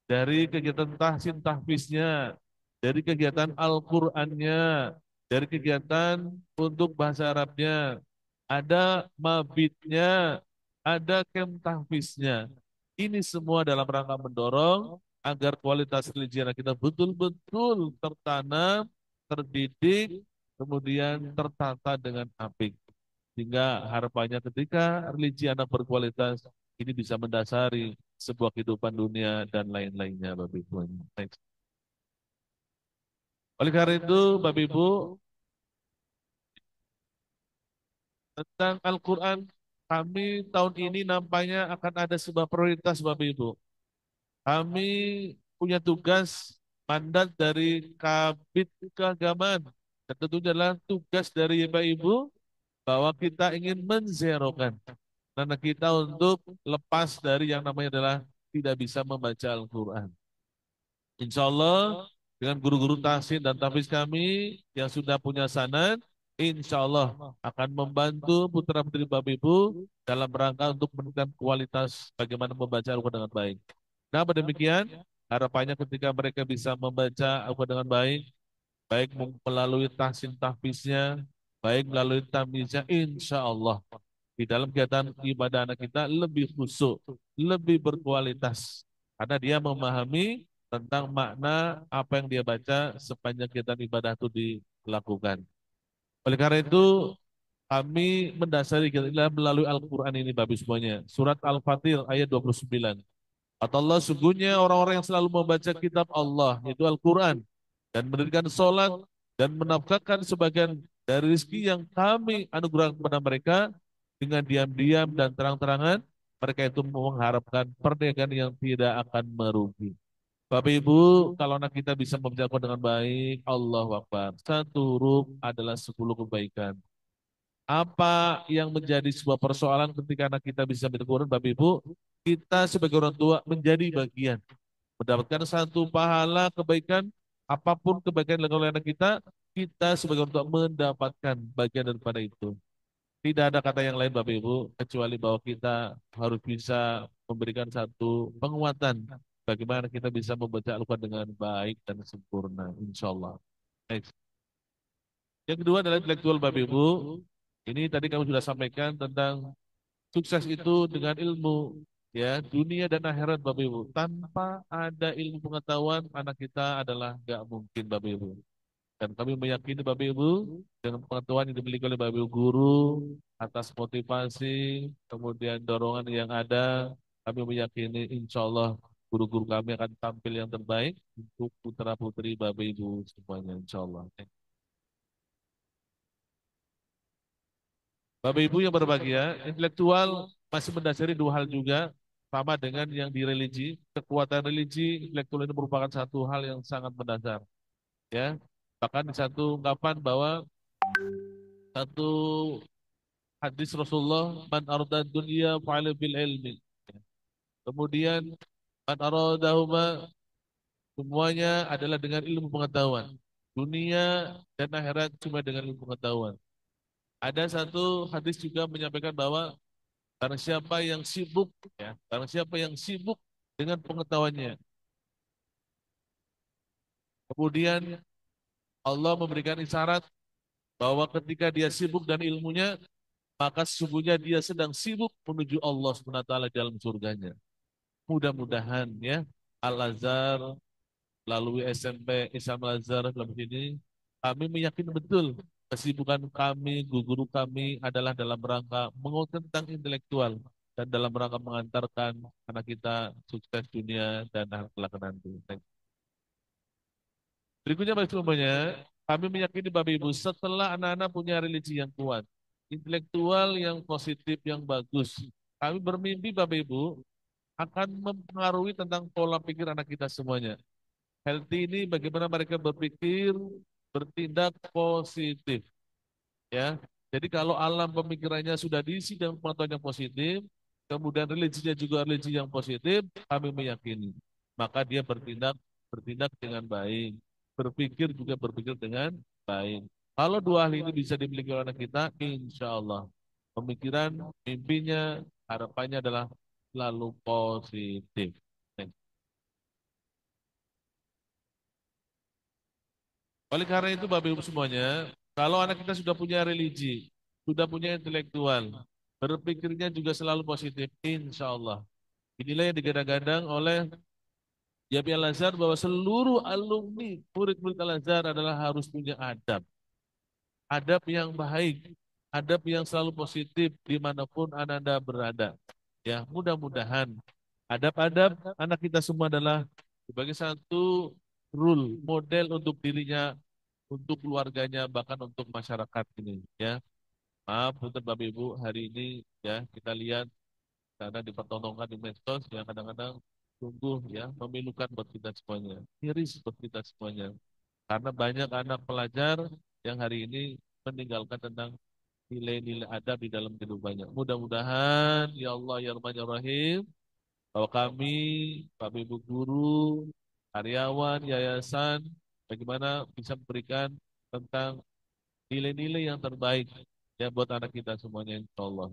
S4: Dari kegiatan tahsin tahfiznya, dari kegiatan Al-Qur'annya, dari kegiatan untuk bahasa Arabnya, ada mabitnya, ada kem tahfiznya. Ini semua dalam rangka mendorong agar kualitas religi anak kita betul-betul tertanam, terdidik, kemudian tertata dengan apik. Sehingga harapannya ketika religi anak berkualitas, ini bisa mendasari sebuah kehidupan dunia dan lain-lainnya, Bapak Ibu. Next. Oleh karena itu, Bapak Ibu, tentang Al-Quran, kami tahun ini nampaknya akan ada sebuah prioritas, Bapak Ibu. Kami punya tugas mandat dari Kabid Keagamaan. Dan tentunya adalah tugas dari Bapak Ibu bahwa kita ingin menzerokan anak kita untuk lepas dari yang namanya adalah tidak bisa membaca Al-Quran. Insya Allah dengan guru-guru tahsin dan tahfiz kami yang sudah punya sanad, insya Allah akan membantu putra-putri Bapak Ibu dalam rangka untuk meningkatkan kualitas bagaimana membaca Al-Quran dengan baik. Nah, demikian harapannya ketika mereka bisa membaca Al-Quran dengan baik, baik melalui tahsin tahfiznya, baik melalui tamiznya, insya Allah di dalam kegiatan ibadah anak kita lebih khusyuk, lebih berkualitas. Karena dia memahami tentang makna apa yang dia baca sepanjang kegiatan ibadah itu dilakukan. Oleh karena itu, kami mendasari kita melalui Al-Quran ini, Bapak semuanya. Surat Al-Fatir ayat 29. Kata Allah, sungguhnya orang-orang yang selalu membaca kitab Allah, yaitu Al-Quran, dan mendirikan sholat, dan menafkahkan sebagian dari rezeki yang kami anugerahkan kepada mereka, dengan diam-diam dan terang-terangan, mereka itu mengharapkan pernikahan yang tidak akan merugi. Bapak Ibu, kalau anak kita bisa membaca Al-Quran dengan baik, Allahu Akbar. Satu huruf adalah 10 kebaikan. Apa yang menjadi sebuah persoalan ketika anak kita bisa membaca Al-Quran, Bapak Ibu? Kita sebagai orang tua menjadi bagian. Mendapatkan satu pahala kebaikan, apapun kebaikan yang dilakukan oleh anak kita sebagai orang tua mendapatkan bagian daripada itu. Tidak ada kata yang lain Bapak Ibu, kecuali bahwa kita harus bisa memberikan satu penguatan bagaimana kita bisa membaca Al-Quran dengan baik dan sempurna, insya Allah. Next. Yang kedua adalah intelektual Bapak Ibu. Ini tadi kami sudah sampaikan tentang sukses itu dengan ilmu, ya, dunia dan akhirat Bapak Ibu. Tanpa ada ilmu pengetahuan, anak kita adalah nggak mungkin Bapak Ibu. Dan kami meyakini Bapak Ibu dengan pengetahuan yang dimiliki oleh Bapak Ibu guru atas motivasi, kemudian dorongan yang ada, kami meyakini insya Allah guru-guru kami akan tampil yang terbaik untuk putra putri Bapak Ibu semuanya insya Allah. Bapak Ibu yang berbahagia, intelektual masih mendasari dua hal juga, sama dengan yang di religi. Kekuatan religi, intelektual ini merupakan satu hal yang sangat mendasar. Ya, bahkan di satu ungkapan bahwa satu hadis Rasulullah, man arda dunya fa'ala bil ilmi. Kemudian man aradahuma, semuanya adalah dengan ilmu pengetahuan. Dunia dan akhirat cuma dengan ilmu pengetahuan. Ada satu hadis juga menyampaikan bahwa barang siapa yang sibuk, ya, barang siapa yang sibuk dengan pengetahuannya, kemudian Allah memberikan isyarat bahwa ketika dia sibuk dan ilmunya, maka sesungguhnya dia sedang sibuk menuju Allah SWT dalam surganya. Mudah-mudahan ya, Al-Azhar melalui SMP Islam Al-Azhar dalam ini, kami meyakini betul kesibukan kami, guru-guru kami adalah dalam rangka menguatkan tentang intelektual dan dalam rangka mengantarkan anak kita sukses dunia dan akhirat kelak nanti. Berikutnya Bapak semuanya, kami meyakini Bapak Ibu setelah anak-anak punya religi yang kuat, intelektual yang positif, yang bagus. Kami bermimpi Bapak Ibu akan mempengaruhi tentang pola pikir anak kita semuanya. Healthy ini bagaimana mereka berpikir, bertindak positif, ya. Jadi kalau alam pemikirannya sudah diisi dengan pengetahuan yang positif, kemudian religinya juga religi yang positif, kami meyakini, maka dia bertindak bertindak dengan baik, berpikir juga berpikir dengan baik. Kalau dua hal ini bisa dimiliki oleh anak kita, insya Allah pemikiran, mimpinya, harapannya adalah selalu positif. Oleh karena itu, Bapak Ibu semuanya, kalau anak kita sudah punya religi, sudah punya intelektual, berpikirnya juga selalu positif, insya Allah. Inilah yang digadang-gadang oleh Yapi Al-Azhar bahwa seluruh alumni murid-murid Al-Azhar adalah harus punya adab. Adab yang baik, adab yang selalu positif dimanapun Anda berada. Ya, mudah-mudahan adab-adab anak kita semua adalah sebagai satu rule, model untuk dirinya, untuk keluarganya, bahkan untuk masyarakat ini. Ya, maaf untuk Bapak Ibu hari ini ya kita lihat karena dipertontonkan di medsos yang kadang-kadang sungguh ya memilukan buat kita semuanya, miris buat kita semuanya. Karena banyak anak pelajar yang hari ini meninggalkan tentang nilai-nilai adab di dalam kehidupannya. Mudah-mudahan ya Allah ya Rahman ya Rahim bahwa kami, Bapak Ibu guru, karyawan, yayasan, bagaimana bisa memberikan tentang nilai-nilai yang terbaik ya buat anak kita semuanya insya Allah.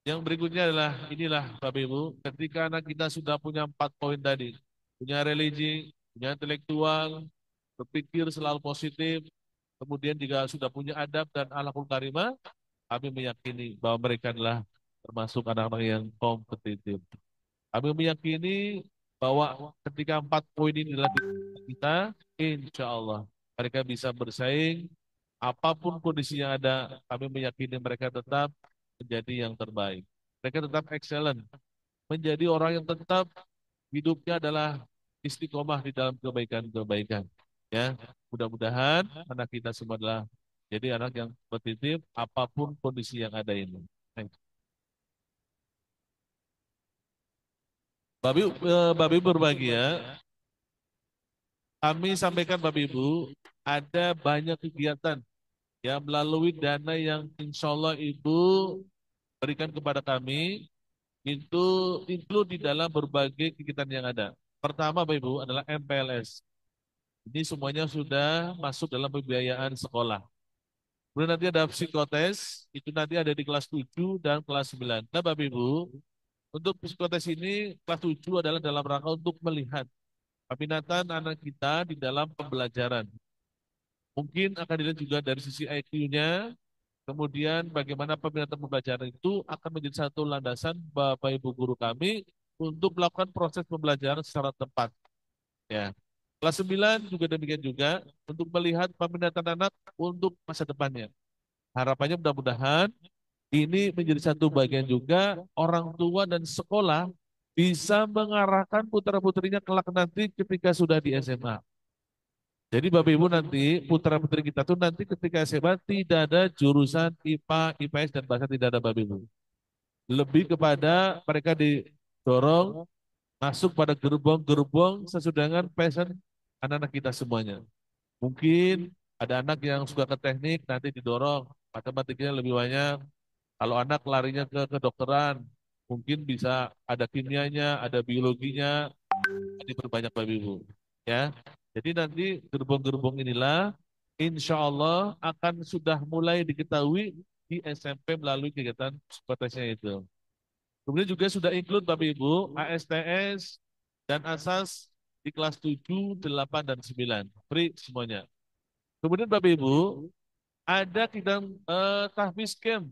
S4: Yang berikutnya adalah inilah Bapak Ibu, ketika anak kita sudah punya 4 poin tadi, punya religi, punya intelektual, berpikir selalu positif, kemudian juga sudah punya adab dan akhlakul karimah, kami meyakini bahwa mereka adalah termasuk anak-anak yang kompetitif. Kami meyakini bahwa ketika 4 poin ini dilakukan kita, insya Allah mereka bisa bersaing. Apapun kondisi yang ada, kami meyakini mereka tetap menjadi yang terbaik. Mereka tetap excellent, menjadi orang yang tetap hidupnya adalah istiqomah di dalam kebaikan-kebaikan. Ya, mudah-mudahan anak kita semua adalah jadi anak yang kompetitif apapun kondisi yang ada ini. Babi berbahagia, kami sampaikan Bapak Ibu, ada banyak kegiatan ya melalui dana yang insya Allah Ibu berikan kepada kami, itu include di dalam berbagai kegiatan yang ada. Pertama Bapak Ibu adalah MPLS. Ini semuanya sudah masuk dalam pembiayaan sekolah. Kemudian nanti ada psikotes, itu nanti ada di kelas 7 dan kelas 9. Nah Bapak Ibu, untuk psikotes ini kelas 7 adalah dalam rangka untuk melihat peminatan anak kita di dalam pembelajaran. Mungkin akan dilihat juga dari sisi IQ-nya, kemudian bagaimana peminatan pembelajaran itu akan menjadi satu landasan Bapak Ibu guru kami untuk melakukan proses pembelajaran secara tepat. Ya. Kelas 9 juga demikian juga untuk melihat peminatan anak untuk masa depannya. Harapannya mudah-mudahan ini menjadi satu bagian juga orang tua dan sekolah bisa mengarahkan putra-putrinya kelak nanti ketika sudah di SMA. Jadi Bapak Ibu nanti putra-putri kita tuh nanti ketika SMA tidak ada jurusan IPA, IPS dan bahasa tidak ada Bapak Ibu. Lebih kepada mereka didorong masuk pada gerbong-gerbong sesuai dengan passion anak-anak kita semuanya. Mungkin ada anak yang suka ke teknik nanti didorong matematikanya lebih banyak. Kalau anak larinya ke kedokteran, mungkin bisa ada kimianya, ada biologinya, diperbanyak Bapak Ibu. Ya, jadi nanti gerbong-gerbong inilah insya Allah akan sudah mulai diketahui di SMP melalui kegiatan psikotesnya itu. Kemudian juga sudah include Bapak Ibu ASTS dan ASAS di kelas 7, 8, dan 9. Free semuanya. Kemudian Bapak Ibu ada kita tahfiz camp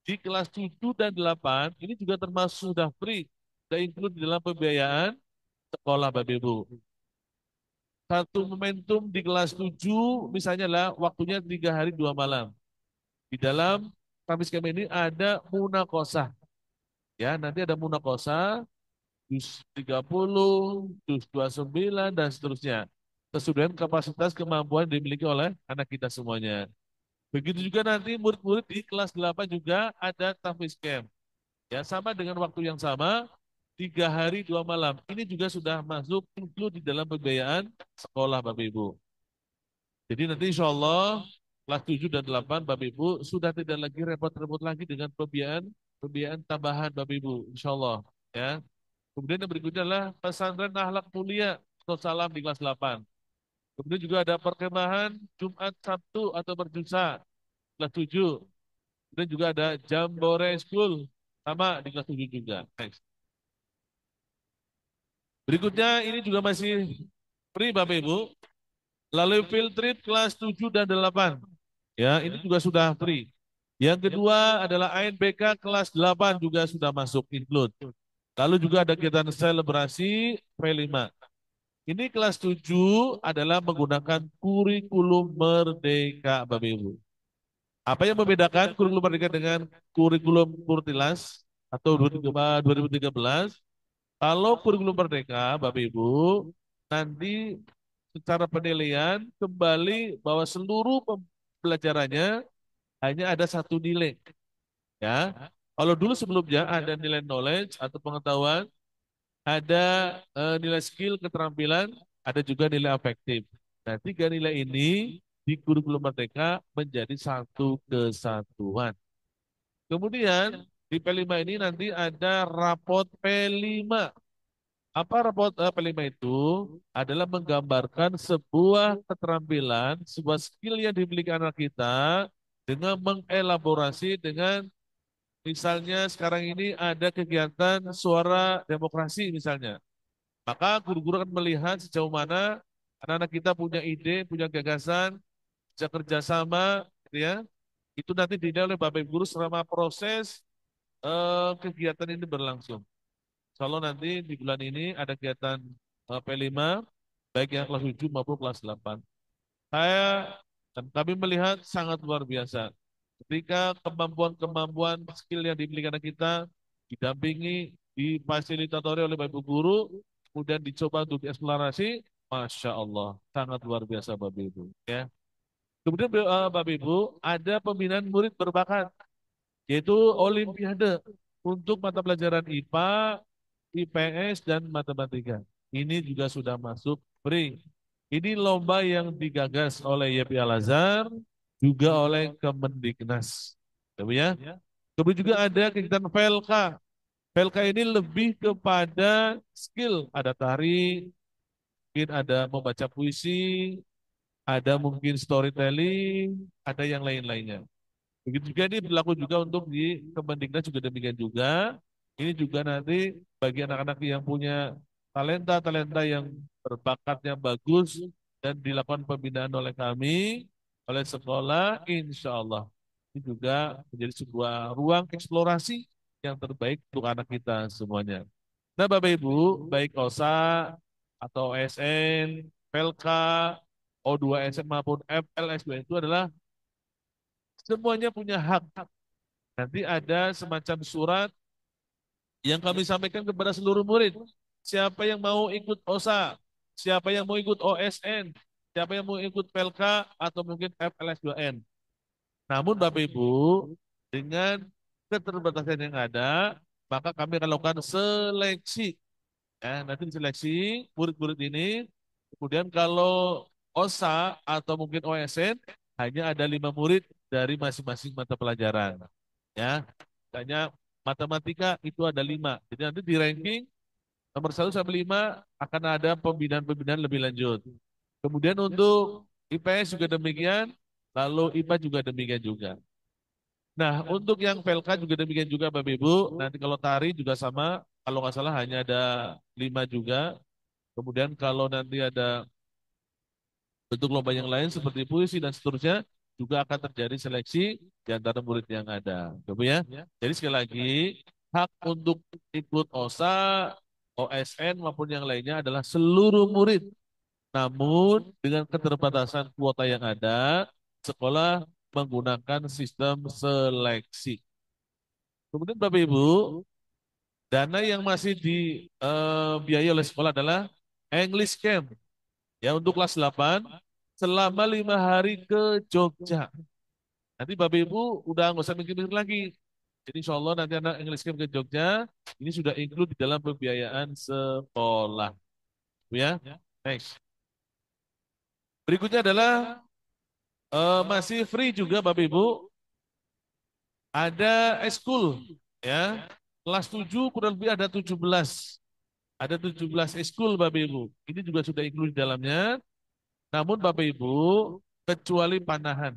S4: di kelas 7 dan 8. Ini juga termasuk sudah free. Sudah include di dalam pembiayaan sekolah Bapak Ibu. Satu momentum di kelas 7 misalnya lah waktunya 3 hari 2 malam. Di dalam tahfiz camp ini ada munakosah. Ya, nanti ada munakosah juz 30, juz 29 dan seterusnya. sesuai kapasitas kemampuan yang dimiliki oleh anak kita semuanya. Begitu juga nanti murid-murid di kelas 8 juga ada tahfiz camp. Ya, sama dengan waktu yang sama, 3 hari 2 malam. Ini juga sudah masuk include di dalam pembiayaan sekolah Bapak Ibu. Jadi nanti insya Allah kelas 7 dan 8 Bapak Ibu sudah tidak lagi repot-repot lagi dengan pembiayaan tambahan Bapak Ibu. Insya Allah. Ya. Kemudian yang berikutnya adalah pesantren akhlak mulia atau salam di kelas 8. Kemudian juga ada perkemahan Jumat Sabtu atau berjusa kelas 7. Kemudian juga ada Jambore School sama di kelas 7 juga. Next. Berikutnya ini juga masih free Bapak Ibu. Lalu field trip kelas 7 dan 8. Ya, ini juga sudah free. Yang kedua adalah ANBK kelas 8 juga sudah masuk include. Lalu juga ada kegiatan selebrasi P5. Ini kelas 7 adalah menggunakan kurikulum Merdeka Bapak Ibu. Apa yang membedakan kurikulum Merdeka dengan kurikulum Kurtilas atau 2013? Kalau kurikulum Merdeka Bapak Ibu nanti secara penilaian kembali bahwa seluruh pembelajarannya hanya ada satu nilai, ya. Kalau dulu sebelumnya ada nilai knowledge atau pengetahuan, ada nilai skill keterampilan, ada juga nilai afektif. Nah, 3 nilai ini di kurikulum Merdeka menjadi satu kesatuan. Kemudian di P5 ini nanti ada rapot P5. Apa rapot P5 itu? Adalah menggambarkan sebuah keterampilan, sebuah skill yang dimiliki anak kita dengan mengelaborasi dengan misalnya sekarang ini ada kegiatan suara demokrasi misalnya. Maka guru-guru akan melihat sejauh mana anak-anak kita punya ide, punya gagasan, bisa kerjasama, gitu ya. Itu nanti dinilai oleh Bapak Ibu guru selama proses kegiatan ini berlangsung. Kalau nanti di bulan ini ada kegiatan P5, baik yang kelas 7 maupun kelas 8. Saya dan kami melihat sangat luar biasa. Ketika kemampuan-kemampuan skill yang dimiliki anak kita didampingi, difasilitatori oleh Bapak Ibu guru, kemudian dicoba untuk dieksplorasi, Masya Allah, sangat luar biasa Bapak Ibu. Ya. Kemudian Bapak Ibu, ada pembinaan murid berbakat, yaitu Olimpiade untuk mata pelajaran IPA, IPS, dan matematika. Ini juga sudah masuk free. Ini lomba yang digagas oleh YPI Al-Azhar, juga oleh Kemendiknas. Ya. Kemudian juga ada kegiatan PLK. PLK ini lebih kepada skill. Ada tari, mungkin ada membaca puisi, ada mungkin storytelling, ada yang lain-lainnya. Begitu juga ini berlaku juga untuk di Kemendiknas juga demikian juga. Ini juga nanti bagi anak-anak yang punya talenta-talenta yang berbakatnya bagus dan dilakukan pembinaan oleh kami, oleh sekolah, insya Allah. Ini juga menjadi sebuah ruang eksplorasi yang terbaik untuk anak kita semuanya. Nah Bapak Ibu, baik OSA atau OSN, PLK, O2SN maupun FLSB itu adalah semuanya punya hak. Nanti ada semacam surat yang kami sampaikan kepada seluruh murid. Siapa yang mau ikut OSA, siapa yang mau ikut OSN, siapa yang mau ikut PLK atau mungkin FLS2N. Namun Bapak Ibu, dengan keterbatasan yang ada, maka kami akan lakukan seleksi. Ya, nanti seleksi murid-murid ini. Kemudian kalau OSA atau mungkin OSN, hanya ada 5 murid dari masing-masing mata pelajaran. Ya, misalnya matematika itu ada 5. Jadi nanti di ranking nomor 1 sampai 5 akan ada pembinaan-pembinaan lebih lanjut. Kemudian untuk IPS juga demikian, lalu IPA juga demikian juga. Nah, untuk yang PLK juga demikian juga Bapak Ibu. Nanti kalau tari juga sama, kalau nggak salah hanya ada 5 juga. Kemudian kalau nanti ada bentuk lomba yang lain seperti puisi dan seterusnya, juga akan terjadi seleksi di antara murid yang ada. Coba ya. Jadi sekali lagi, hak untuk ikut OSA, OSN maupun yang lainnya adalah seluruh murid. Namun dengan keterbatasan kuota yang ada, sekolah menggunakan sistem seleksi. Kemudian Bapak Ibu, dana yang masih dibiayai oleh sekolah adalah English Camp. Ya, untuk kelas 8 selama 5 hari ke Jogja. Nanti Bapak Ibu udah nggak usah mikir-mikir lagi. Jadi insya Allah nanti anak English Camp ke Jogja, ini sudah include di dalam pembiayaan sekolah. Ya, next. Berikutnya adalah masih free juga Bapak Ibu. Ada eskul, ya. Kelas 7 kurang lebih ada 17. Ada 17 eskul Bapak Ibu. Ini juga sudah include di dalamnya. Namun Bapak Ibu, kecuali panahan.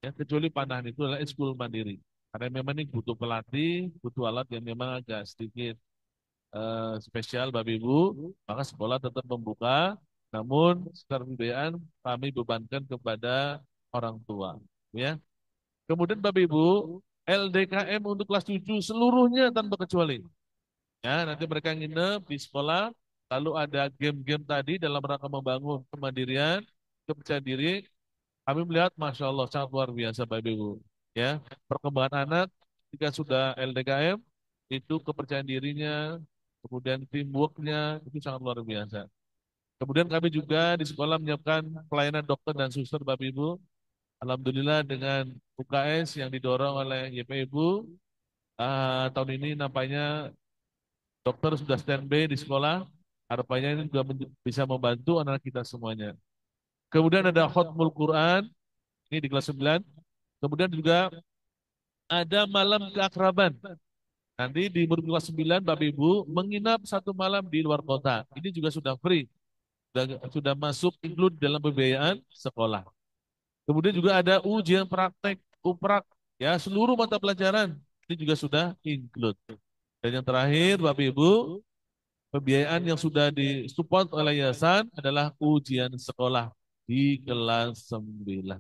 S4: Ya, kecuali panahan itu adalah eskul mandiri. Karena memang ini butuh pelatih, butuh alat yang memang agak sedikit spesial Bapak Ibu. Maka sekolah tetap membuka. Namun secara pembiayaan kami bebankan kepada orang tua. Ya. Kemudian Bapak Ibu, LDKM untuk kelas 7 seluruhnya tanpa kecuali. Ya, nanti mereka nginep di sekolah, lalu ada game-game tadi dalam rangka membangun kemandirian, kepercayaan diri. Kami melihat, Masya Allah, sangat luar biasa, Bapak Ibu. Ya, perkembangan anak jika sudah LDKM, itu kepercayaan dirinya, kemudian teamworknya, itu sangat luar biasa. Kemudian kami juga di sekolah menyiapkan pelayanan dokter dan suster, Bapak Ibu. Alhamdulillah dengan UKS yang didorong oleh YPIBU, tahun ini nampaknya dokter sudah standby di sekolah. Harapannya ini juga bisa membantu anak kita semuanya. Kemudian ada khotmul Quran, ini di kelas 9. Kemudian juga ada malam keakraban. Nanti di murid kelas 9, Bapak Ibu, menginap 1 malam di luar kota. Ini juga sudah free, sudah masuk include dalam pembiayaan sekolah. Kemudian juga ada ujian praktek, uprak, ya seluruh mata pelajaran. Ini juga sudah include. Dan yang terakhir, Bapak Ibu, pembiayaan yang sudah disupport oleh yayasan adalah ujian sekolah di kelas 9.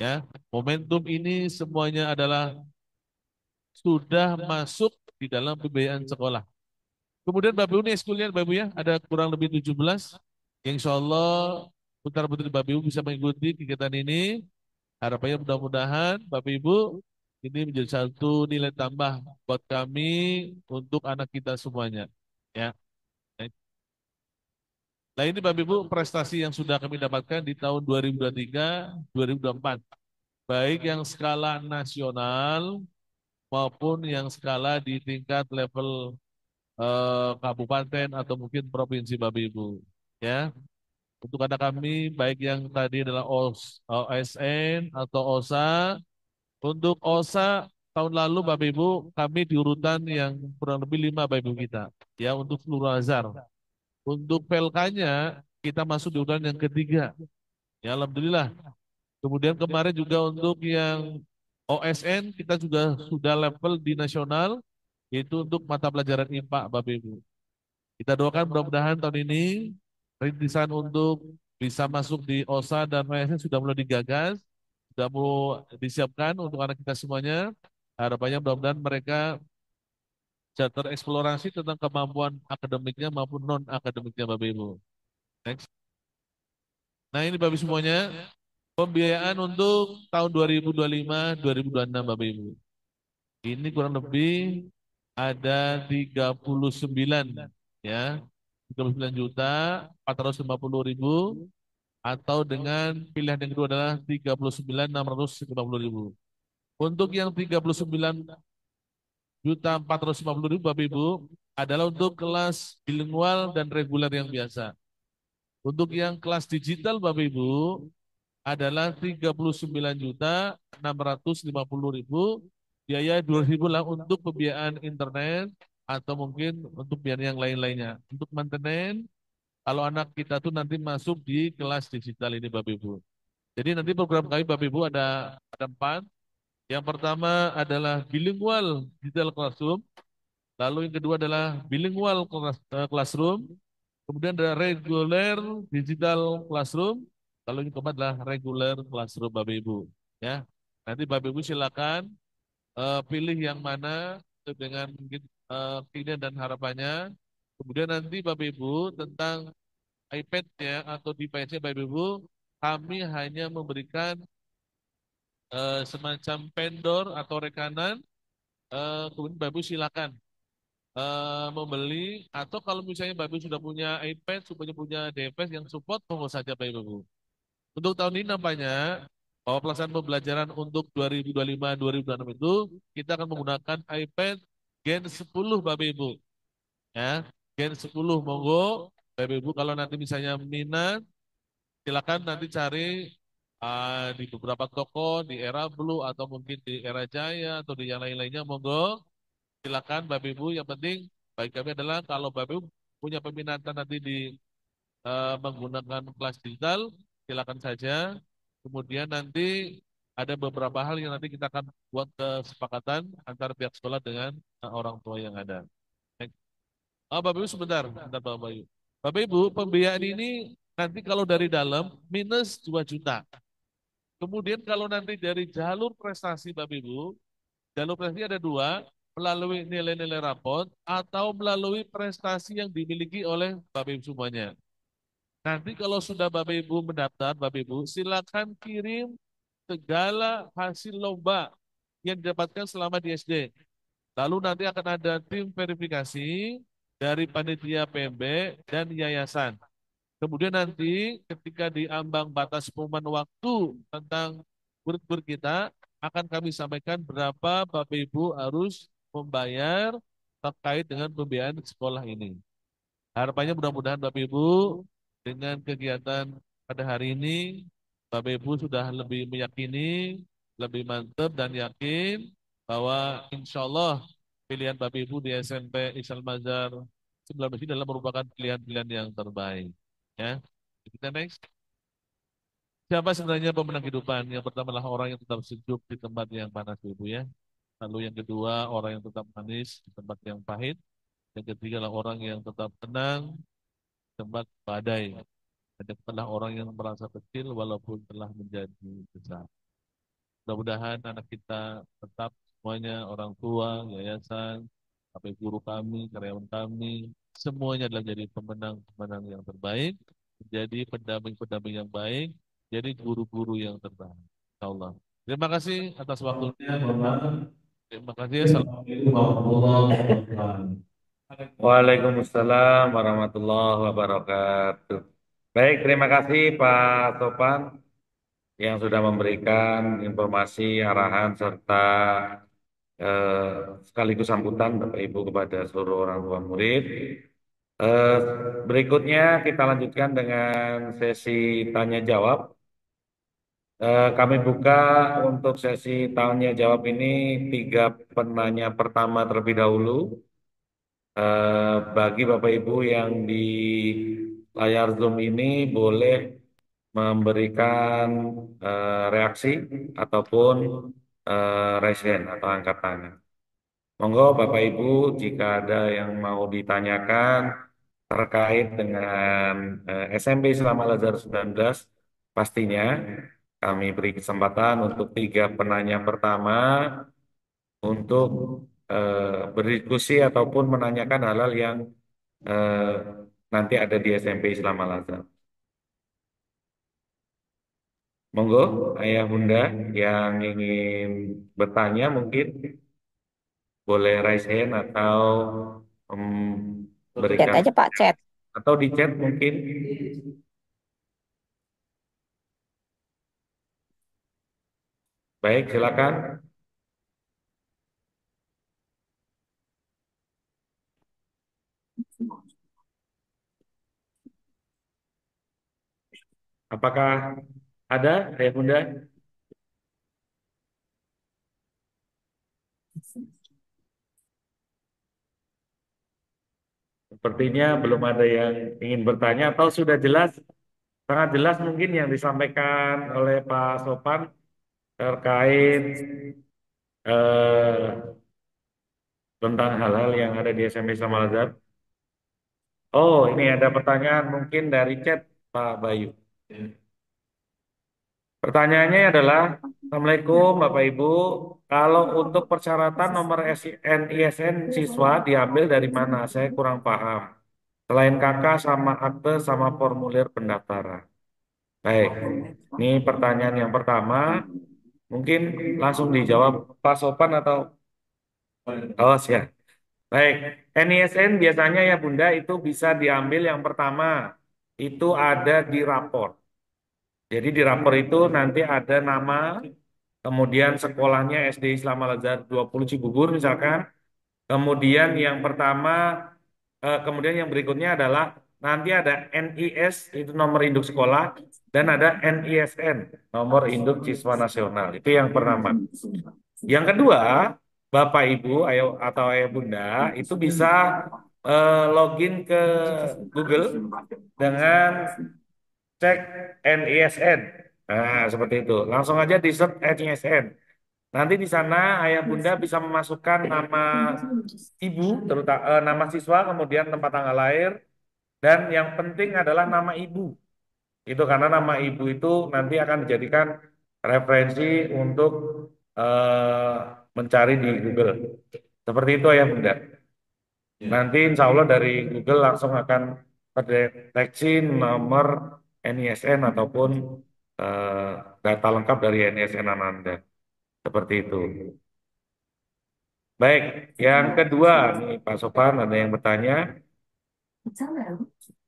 S4: Ya, momentum ini semuanya adalah sudah masuk di dalam pembiayaan sekolah. Kemudian Bapak Ibu ini eskulnya Bapak Ibu ya, ada kurang lebih 17 yang insya Allah putra putri Bapak Ibu bisa mengikuti kegiatan ini. Harapannya mudah-mudahan Bapak Ibu ini menjadi satu nilai tambah buat kami untuk anak kita semuanya. Ya. Nah ini Bapak Ibu prestasi yang sudah kami dapatkan di tahun 2023, 2024. Baik yang skala nasional maupun yang skala di tingkat level kabupaten atau mungkin provinsi Bapak Ibu. Ya, untuk anak kami baik yang tadi adalah OSN atau OSA. Untuk OSA tahun lalu Bapak Ibu kami di urutan yang kurang lebih 5 Bapak Ibu kita. Ya untuk seluruh Azhar. Untuk PLK-nya kita masuk di urutan yang ketiga. Ya Alhamdulillah. Kemudian kemarin juga untuk yang OSN kita juga sudah level di nasional yaitu untuk mata pelajaran IPA Bapak Ibu. Kita doakan mudah-mudahan tahun ini rintisan untuk bisa masuk di OSA dan OSN sudah mulai digagas, sudah mau disiapkan untuk anak kita semuanya. Harapannya mudah-mudahan mereka bisa tereksplorasi tentang kemampuan akademiknya maupun non akademiknya Bapak Ibu. Next. Nah ini Bapak Ibu semuanya pembiayaan untuk tahun 2025 2026 Bapak Ibu. Ini kurang lebih ada 39 ya. 39.450.000 atau dengan pilihan yang kedua adalah 39.650.000. Untuk yang 39.450.000 Bapak Ibu adalah untuk kelas bilingual dan reguler yang biasa. Untuk yang kelas digital Bapak Ibu adalah 39.650.000, biaya 2.000 lah untuk pembiayaan internet atau mungkin untuk biaya yang lain-lainnya. Untuk maintenance kalau anak kita tuh nanti masuk di kelas digital ini Bapak Ibu. Jadi nanti program kami Bapak Ibu ada 4. Yang pertama adalah bilingual digital classroom. Lalu yang kedua adalah bilingual classroom. Kemudian ada regular digital classroom. Lalu yang keempat adalah regular classroom Bapak Ibu. Ya, nanti Bapak Ibu silakan pilih yang mana dengan mungkin keinginan dan harapannya. Kemudian nanti Bapak Ibu tentang iPad-nya atau device-nya Bapak Ibu, kami hanya memberikan semacam vendor atau rekanan, kemudian Bapak Ibu silakan membeli, atau kalau misalnya Bapak Ibu sudah punya iPad, sudah punya device yang support, monggo saja Bapak Ibu. Untuk tahun ini nampaknya bahwa pelaksanaan pembelajaran untuk 2025-2026 itu kita akan menggunakan iPad Gen 10 Bapak Ibu. Ya, Gen 10 monggo Bapak Ibu kalau nanti misalnya minat silakan nanti cari di beberapa toko di Era Blue atau mungkin di Era Jaya atau di yang lain-lainnya monggo silakan Bapak Ibu. Yang penting bagi kami adalah kalau Bapak Ibu punya peminatan nanti di menggunakan kelas digital, silakan saja. Kemudian nanti ada beberapa hal yang nanti kita akan buat kesepakatan antara pihak sekolah dengan orang tua yang ada. Baik. Bapak Ibu sebentar, sebentar Bapak Ibu. Bapak Ibu, pembiayaan ini nanti kalau dari dalam minus 2 juta. Kemudian kalau nanti dari jalur prestasi Bapak Ibu, jalur prestasi ada dua, melalui nilai-nilai rapot atau melalui prestasi yang dimiliki oleh Bapak Ibu semuanya. Nanti kalau sudah Bapak Ibu mendaftar, Bapak Ibu silakan kirim segala hasil lomba yang didapatkan selama di SD. Lalu nanti akan ada tim verifikasi dari panitia PMB dan yayasan. Kemudian nanti ketika di ambang batas pengumuman waktu tentang murid-murid kita, akan kami sampaikan berapa Bapak Ibu harus membayar terkait dengan pembiayaan sekolah ini. Harapannya mudah-mudahan Bapak Ibu dengan kegiatan pada hari ini, Bapak Ibu sudah lebih meyakini, lebih mantap dan yakin bahwa insya Allah pilihan Bapak Ibu di SMP Isal Mazhar 19 ini adalah merupakan pilihan-pilihan yang terbaik. Ya, kita next. Siapa sebenarnya pemenang kehidupan? Yang pertama adalah orang yang tetap sejuk di tempat yang panas, Ibu ya. Lalu yang kedua, orang yang tetap manis di tempat yang pahit. Yang ketiga adalah orang yang tetap tenang di tempat badai. Dan yang adalah orang yang merasa kecil walaupun telah menjadi besar. Mudah-mudahan anak kita tetap semuanya orang tua, yayasan, sampai guru kami, karyawan kami, semuanya adalah jadi pemenang-pemenang yang terbaik, menjadi pendamping-pendamping yang baik, jadi guru-guru yang terbaik. Insyaallah. Terima kasih atas waktunya.
S5: Mohon maaf.
S4: Terima kasih. Assalamualaikum.
S5: Assalamualaikum warahmatullahi wabarakatuh.
S2: Waalaikumsalam warahmatullahi wabarakatuh. Baik, terima kasih Pak Topan yang sudah memberikan informasi, arahan, serta eh, sekaligus sambutan Bapak Ibu kepada seluruh orang tua murid. Eh, Berikutnya kita lanjutkan dengan sesi tanya jawab. Kami buka untuk sesi tanya jawab ini tiga penanya pertama terlebih dahulu. Bagi Bapak Ibu yang di layar Zoom ini boleh memberikan reaksi ataupun raise hand atau angkat tangan. Monggo Bapak Ibu jika ada yang mau ditanyakan terkait dengan SMP Islam Al Azhar 19, pastinya kami beri kesempatan untuk tiga penanya pertama untuk berdiskusi ataupun menanyakan hal-hal yang eh, nanti ada di SMP Islam Al Azhar. Monggo, ayah bunda yang ingin bertanya mungkin boleh raise hand atau
S6: Chat
S2: berikan
S6: aja Pak, chat.
S2: atau di chat mungkin. Baik, silakan. Apakah ada ayah bunda? Sepertinya belum ada yang ingin bertanya atau sudah jelas, sangat jelas mungkin yang disampaikan oleh Pak Sopan terkait eh, tentang hal-hal yang ada di SMP Islam Al Azhar. Oh, ini ada pertanyaan mungkin dari chat Pak Bayu. Pertanyaannya adalah, Assalamualaikum Bapak Ibu, kalau untuk persyaratan nomor NISN siswa diambil dari mana? Saya kurang paham. Selain kakak sama akte sama formulir pendaftaran. Baik, ini pertanyaan yang pertama. Mungkin langsung dijawab Pak Sopan atau awas ya. Baik, NISN biasanya ya Bunda itu bisa diambil yang pertama itu ada di rapor. Jadi di rapor itu nanti ada nama, kemudian sekolahnya SD Islam Al Azhar 20 Cibubur misalkan. Kemudian yang pertama, kemudian yang berikutnya adalah nanti ada NIS itu nomor induk sekolah dan ada NISN nomor induk siswa nasional. Itu yang pertama. Yang kedua, Bapak Ibu ayo atau Ayah Bunda itu bisa login ke Google dengan cek NISN. Nah, seperti itu. Langsung aja di search NISN. Nanti di sana Ayah Bunda bisa memasukkan nama ibu, terutama nama siswa, kemudian tempat tanggal lahir, dan yang penting adalah nama ibu. Itu karena nama ibu itu nanti akan dijadikan referensi untuk eh, mencari di Google. Seperti itu ya Bunda. Nanti insya Allah dari Google langsung akan terdeteksi nomor NISN ataupun eh, data lengkap dari NISN Anda. Seperti itu. Baik, yang kedua nih Pak Sofan ada yang bertanya.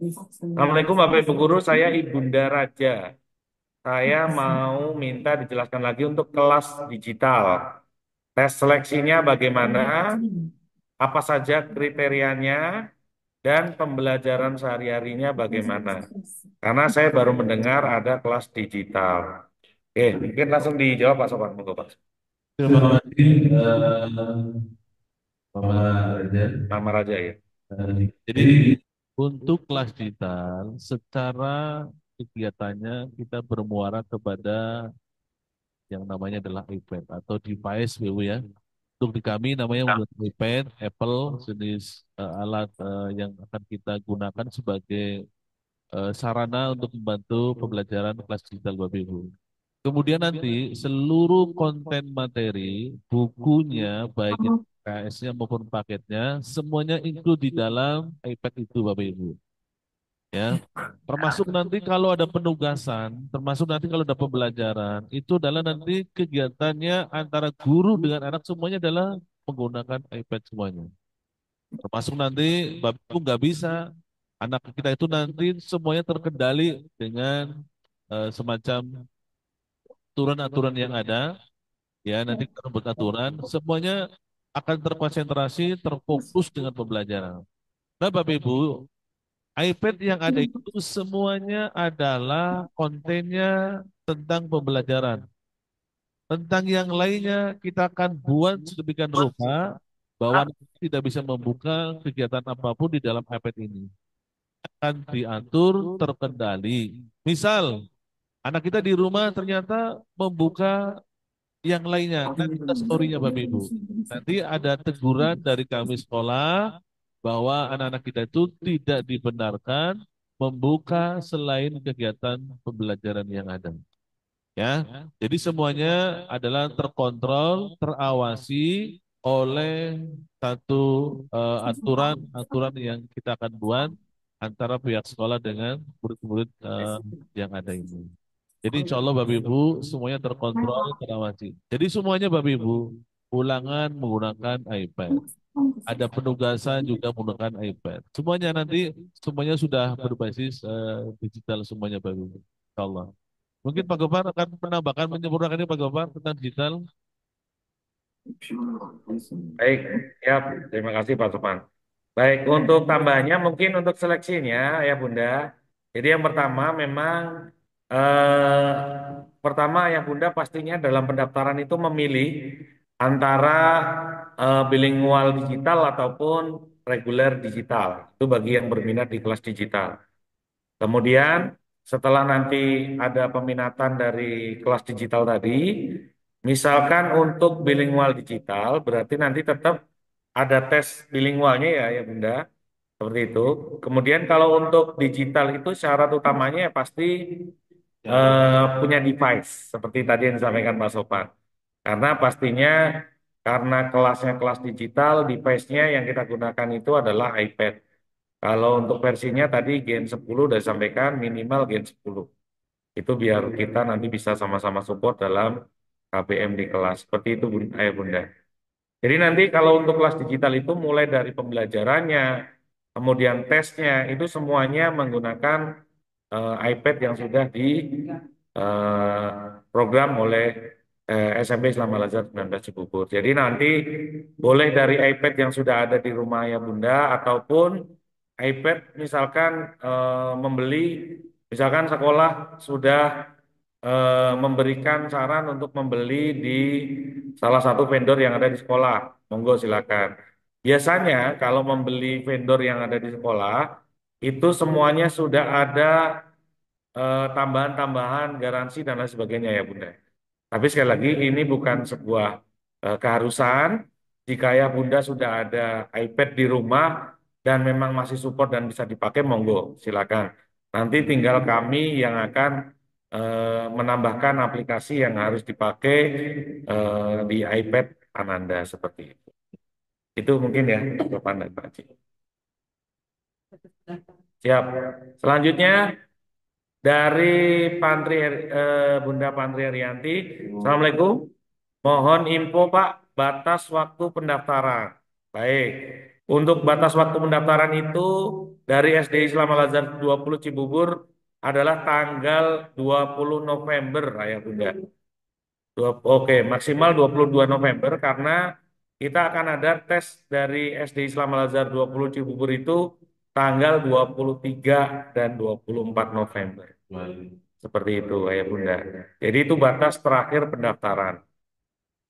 S2: Assalamualaikum Bapak Ibu Guru, saya Ibunda Raja. Saya mau minta dijelaskan lagi untuk kelas digital. Tes seleksinya bagaimana? Apa saja kriterianya? Dan pembelajaran sehari-harinya bagaimana? Karena saya baru mendengar ada kelas digital. Oke, mungkin langsung dijawab Pak Sobat. Monggo, Pak.
S4: Terima kasih,
S5: Bapak Raja.
S4: Nama
S2: Raja ya.
S4: Jadi untuk kelas digital, secara kegiatannya kita bermuara kepada yang namanya adalah iPad atau device BU ya. Untuk di kami namanya menggunakan iPad, Apple, jenis alat yang akan kita gunakan sebagai sarana untuk membantu pembelajaran kelas digital Bapak Ibu. Kemudian nanti seluruh konten materi, bukunya, baik itu KS-nya maupun paketnya, semuanya include di dalam iPad itu Bapak Ibu. Ya, termasuk nanti kalau ada penugasan, termasuk nanti kalau ada pembelajaran, itu adalah nanti kegiatannya antara guru dengan anak semuanya adalah menggunakan iPad semuanya. Termasuk nanti Bapak Ibu nggak bisa anak kita itu nanti semuanya terkendali dengan semacam aturan-aturan yang ada, ya nanti kita membuat aturan, semuanya akan terkonsentrasi, terfokus dengan pembelajaran. Nah, Bapak Ibu, iPad yang ada itu semuanya adalah kontennya tentang pembelajaran. Tentang yang lainnya kita akan buat sedemikian rupa bahwa tidak bisa membuka kegiatan apapun di dalam iPad ini. Akan diatur, terkendali. Misal, anak kita di rumah ternyata membuka yang lainnya. Nanti ada story-nya Bapak Ibu. Nanti ada teguran dari kami sekolah bahwa anak-anak kita itu tidak dibenarkan membuka selain kegiatan pembelajaran yang ada. Ya, jadi semuanya adalah terkontrol, terawasi oleh satu aturan-aturan yang kita akan buat antara pihak sekolah dengan murid-murid yang ada ini. Jadi insya Allah Bapak Ibu semuanya terkontrol, terawasi. Jadi semuanya Bapak Ibu ulangan menggunakan iPad. Ada penugasan juga menggunakan iPad. Semuanya nanti semuanya sudah berbasis digital semuanya Bapak Ibu. Insya Allah. Mungkin Pak Gopar akan menambahkan menyempurnakan ini Pak Gopar tentang digital.
S2: Baik, ya, terima kasih Pak Sopan. Baik, untuk tambahannya mungkin untuk seleksinya ya Bunda. Jadi yang pertama memang pertama ya Bunda pastinya dalam pendaftaran itu memilih antara bilingual digital ataupun reguler digital. Itu bagi yang berminat di kelas digital. Kemudian setelah nanti ada peminatan dari kelas digital tadi, misalkan untuk bilingual digital, berarti nanti tetap ada tes bilingualnya ya Bunda, seperti itu. Kemudian kalau untuk digital itu syarat utamanya ya pasti punya device, seperti tadi yang disampaikan Pak Sopan. Karena pastinya karena kelasnya kelas digital, device-nya yang kita gunakan itu adalah iPad. Kalau untuk versinya tadi Gen 10 sudah disampaikan minimal Gen 10. Itu biar kita nanti bisa sama-sama support dalam KBM di kelas. Seperti itu Bunda. Bunda. Jadi nanti kalau untuk kelas digital itu mulai dari pembelajarannya, kemudian tesnya, itu semuanya menggunakan iPad yang sudah di program oleh SMP Islam Al Azhar 19 Cibubur. Jadi nanti boleh dari iPad yang sudah ada di rumah ya Bunda, ataupun iPad misalkan membeli, misalkan sekolah sudah memberikan saran untuk membeli di salah satu vendor yang ada di sekolah. Monggo silakan. Biasanya kalau membeli vendor yang ada di sekolah, itu semuanya sudah ada tambahan-tambahan garansi dan lain sebagainya ya Bunda. Tapi sekali lagi ini bukan sebuah keharusan. Jika ya Bunda sudah ada iPad di rumah dan memang masih support dan bisa dipakai, monggo silakan. Nanti tinggal kami yang akan menambahkan aplikasi yang harus dipakai di iPad Ananda seperti itu. Itu mungkin ya Bapak dan Pak Haji. Siap. Selanjutnya dari Bunda Pantri Arianti. Assalamualaikum. Mohon info Pak, batas waktu pendaftaran. Baik. Untuk batas waktu pendaftaran itu dari SD Islam Al Azhar 20 Cibubur adalah tanggal 20 November, Ayah Bunda. Oke, maksimal 22 November karena kita akan ada tes dari SD Islam Al Azhar 20 Cibubur itu tanggal 23 dan 24 November. Seperti itu, Ayah Bunda. Jadi itu batas terakhir pendaftaran.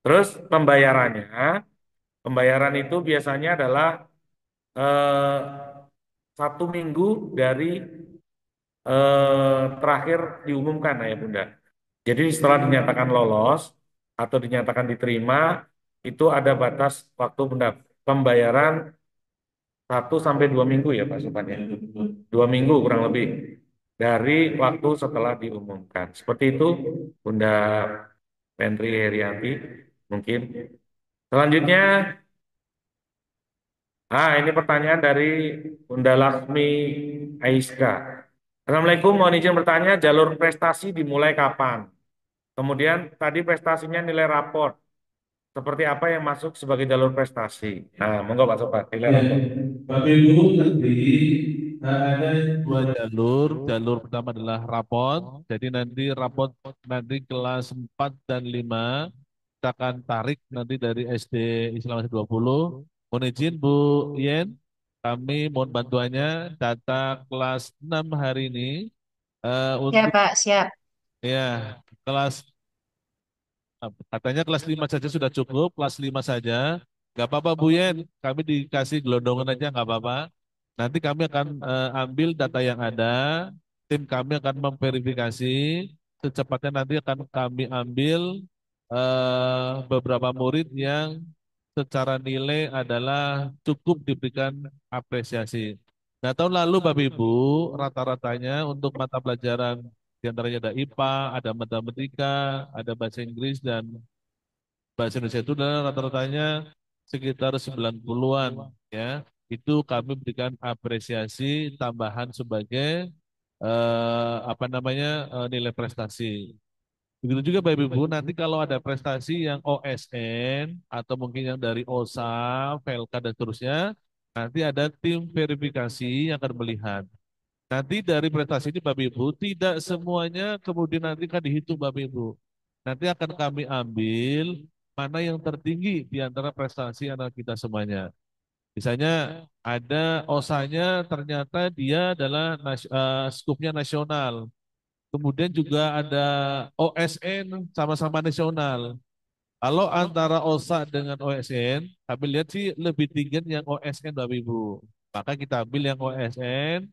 S2: Terus pembayaran itu biasanya adalah eh, 1 minggu dari terakhir diumumkan, Ayah Bunda. Jadi setelah dinyatakan lolos atau dinyatakan diterima, itu ada batas waktu pembayaran 1 sampai 2 minggu ya Pak Sopan ya. 2 minggu kurang lebih dari waktu setelah diumumkan. Seperti itu Bunda Menteri Herianti mungkin. Selanjutnya, ini pertanyaan dari Bunda Laksmi Aiska. Assalamualaikum, mohon izin bertanya, jalur prestasi dimulai kapan? Kemudian tadi prestasinya nilai raport. Seperti apa yang masuk sebagai jalur prestasi? Nah, monggo Pak Sobat, nilai
S5: Ya,
S2: raport.
S5: Bapak Ibu nanti ada
S4: Dua jalur. Jalur pertama adalah rapot. Jadi nanti rapot nanti kelas 4 dan 5 kita akan tarik nanti dari SD Islam 20. Mohon izin Bu Yen, kami mohon bantuannya data kelas 6 hari ini
S1: Ya
S4: untuk
S1: Pak, siap.
S4: ya kelas katanya kelas 5 saja sudah cukup, kelas 5 saja. Gak apa-apa Bu Yen, kami dikasih gelondongan aja nggak apa-apa. Nanti kami akan ambil data yang ada, tim kami akan memverifikasi, secepatnya nanti akan kami ambil beberapa murid yang secara nilai adalah cukup diberikan apresiasi. Nah, tahun lalu Bapak Ibu, rata-ratanya untuk mata pelajaran di antaranya ada IPA, ada matematika, ada bahasa Inggris, dan bahasa Indonesia itu adalah rata-ratanya sekitar 90-an ya. Itu kami berikan apresiasi tambahan sebagai apa namanya nilai prestasi. Begitu juga Bapak Ibu, nanti kalau ada prestasi yang OSN atau mungkin yang dari OSA, VLK dan seterusnya, nanti ada tim verifikasi yang akan melihat. Nanti dari prestasi ini Bapak Ibu tidak semuanya kemudian nanti akan dihitung Bapak Ibu. Nanti akan kami ambil mana yang tertinggi di antara prestasi anak kita semuanya. Misalnya ada OSA-nya ternyata dia adalah skupnya nasional. Kemudian juga ada OSN sama-sama nasional. Kalau antara OSA dengan OSN, kami lihat sih lebih tinggi yang OSN Bapak Ibu. Maka kita ambil yang OSN,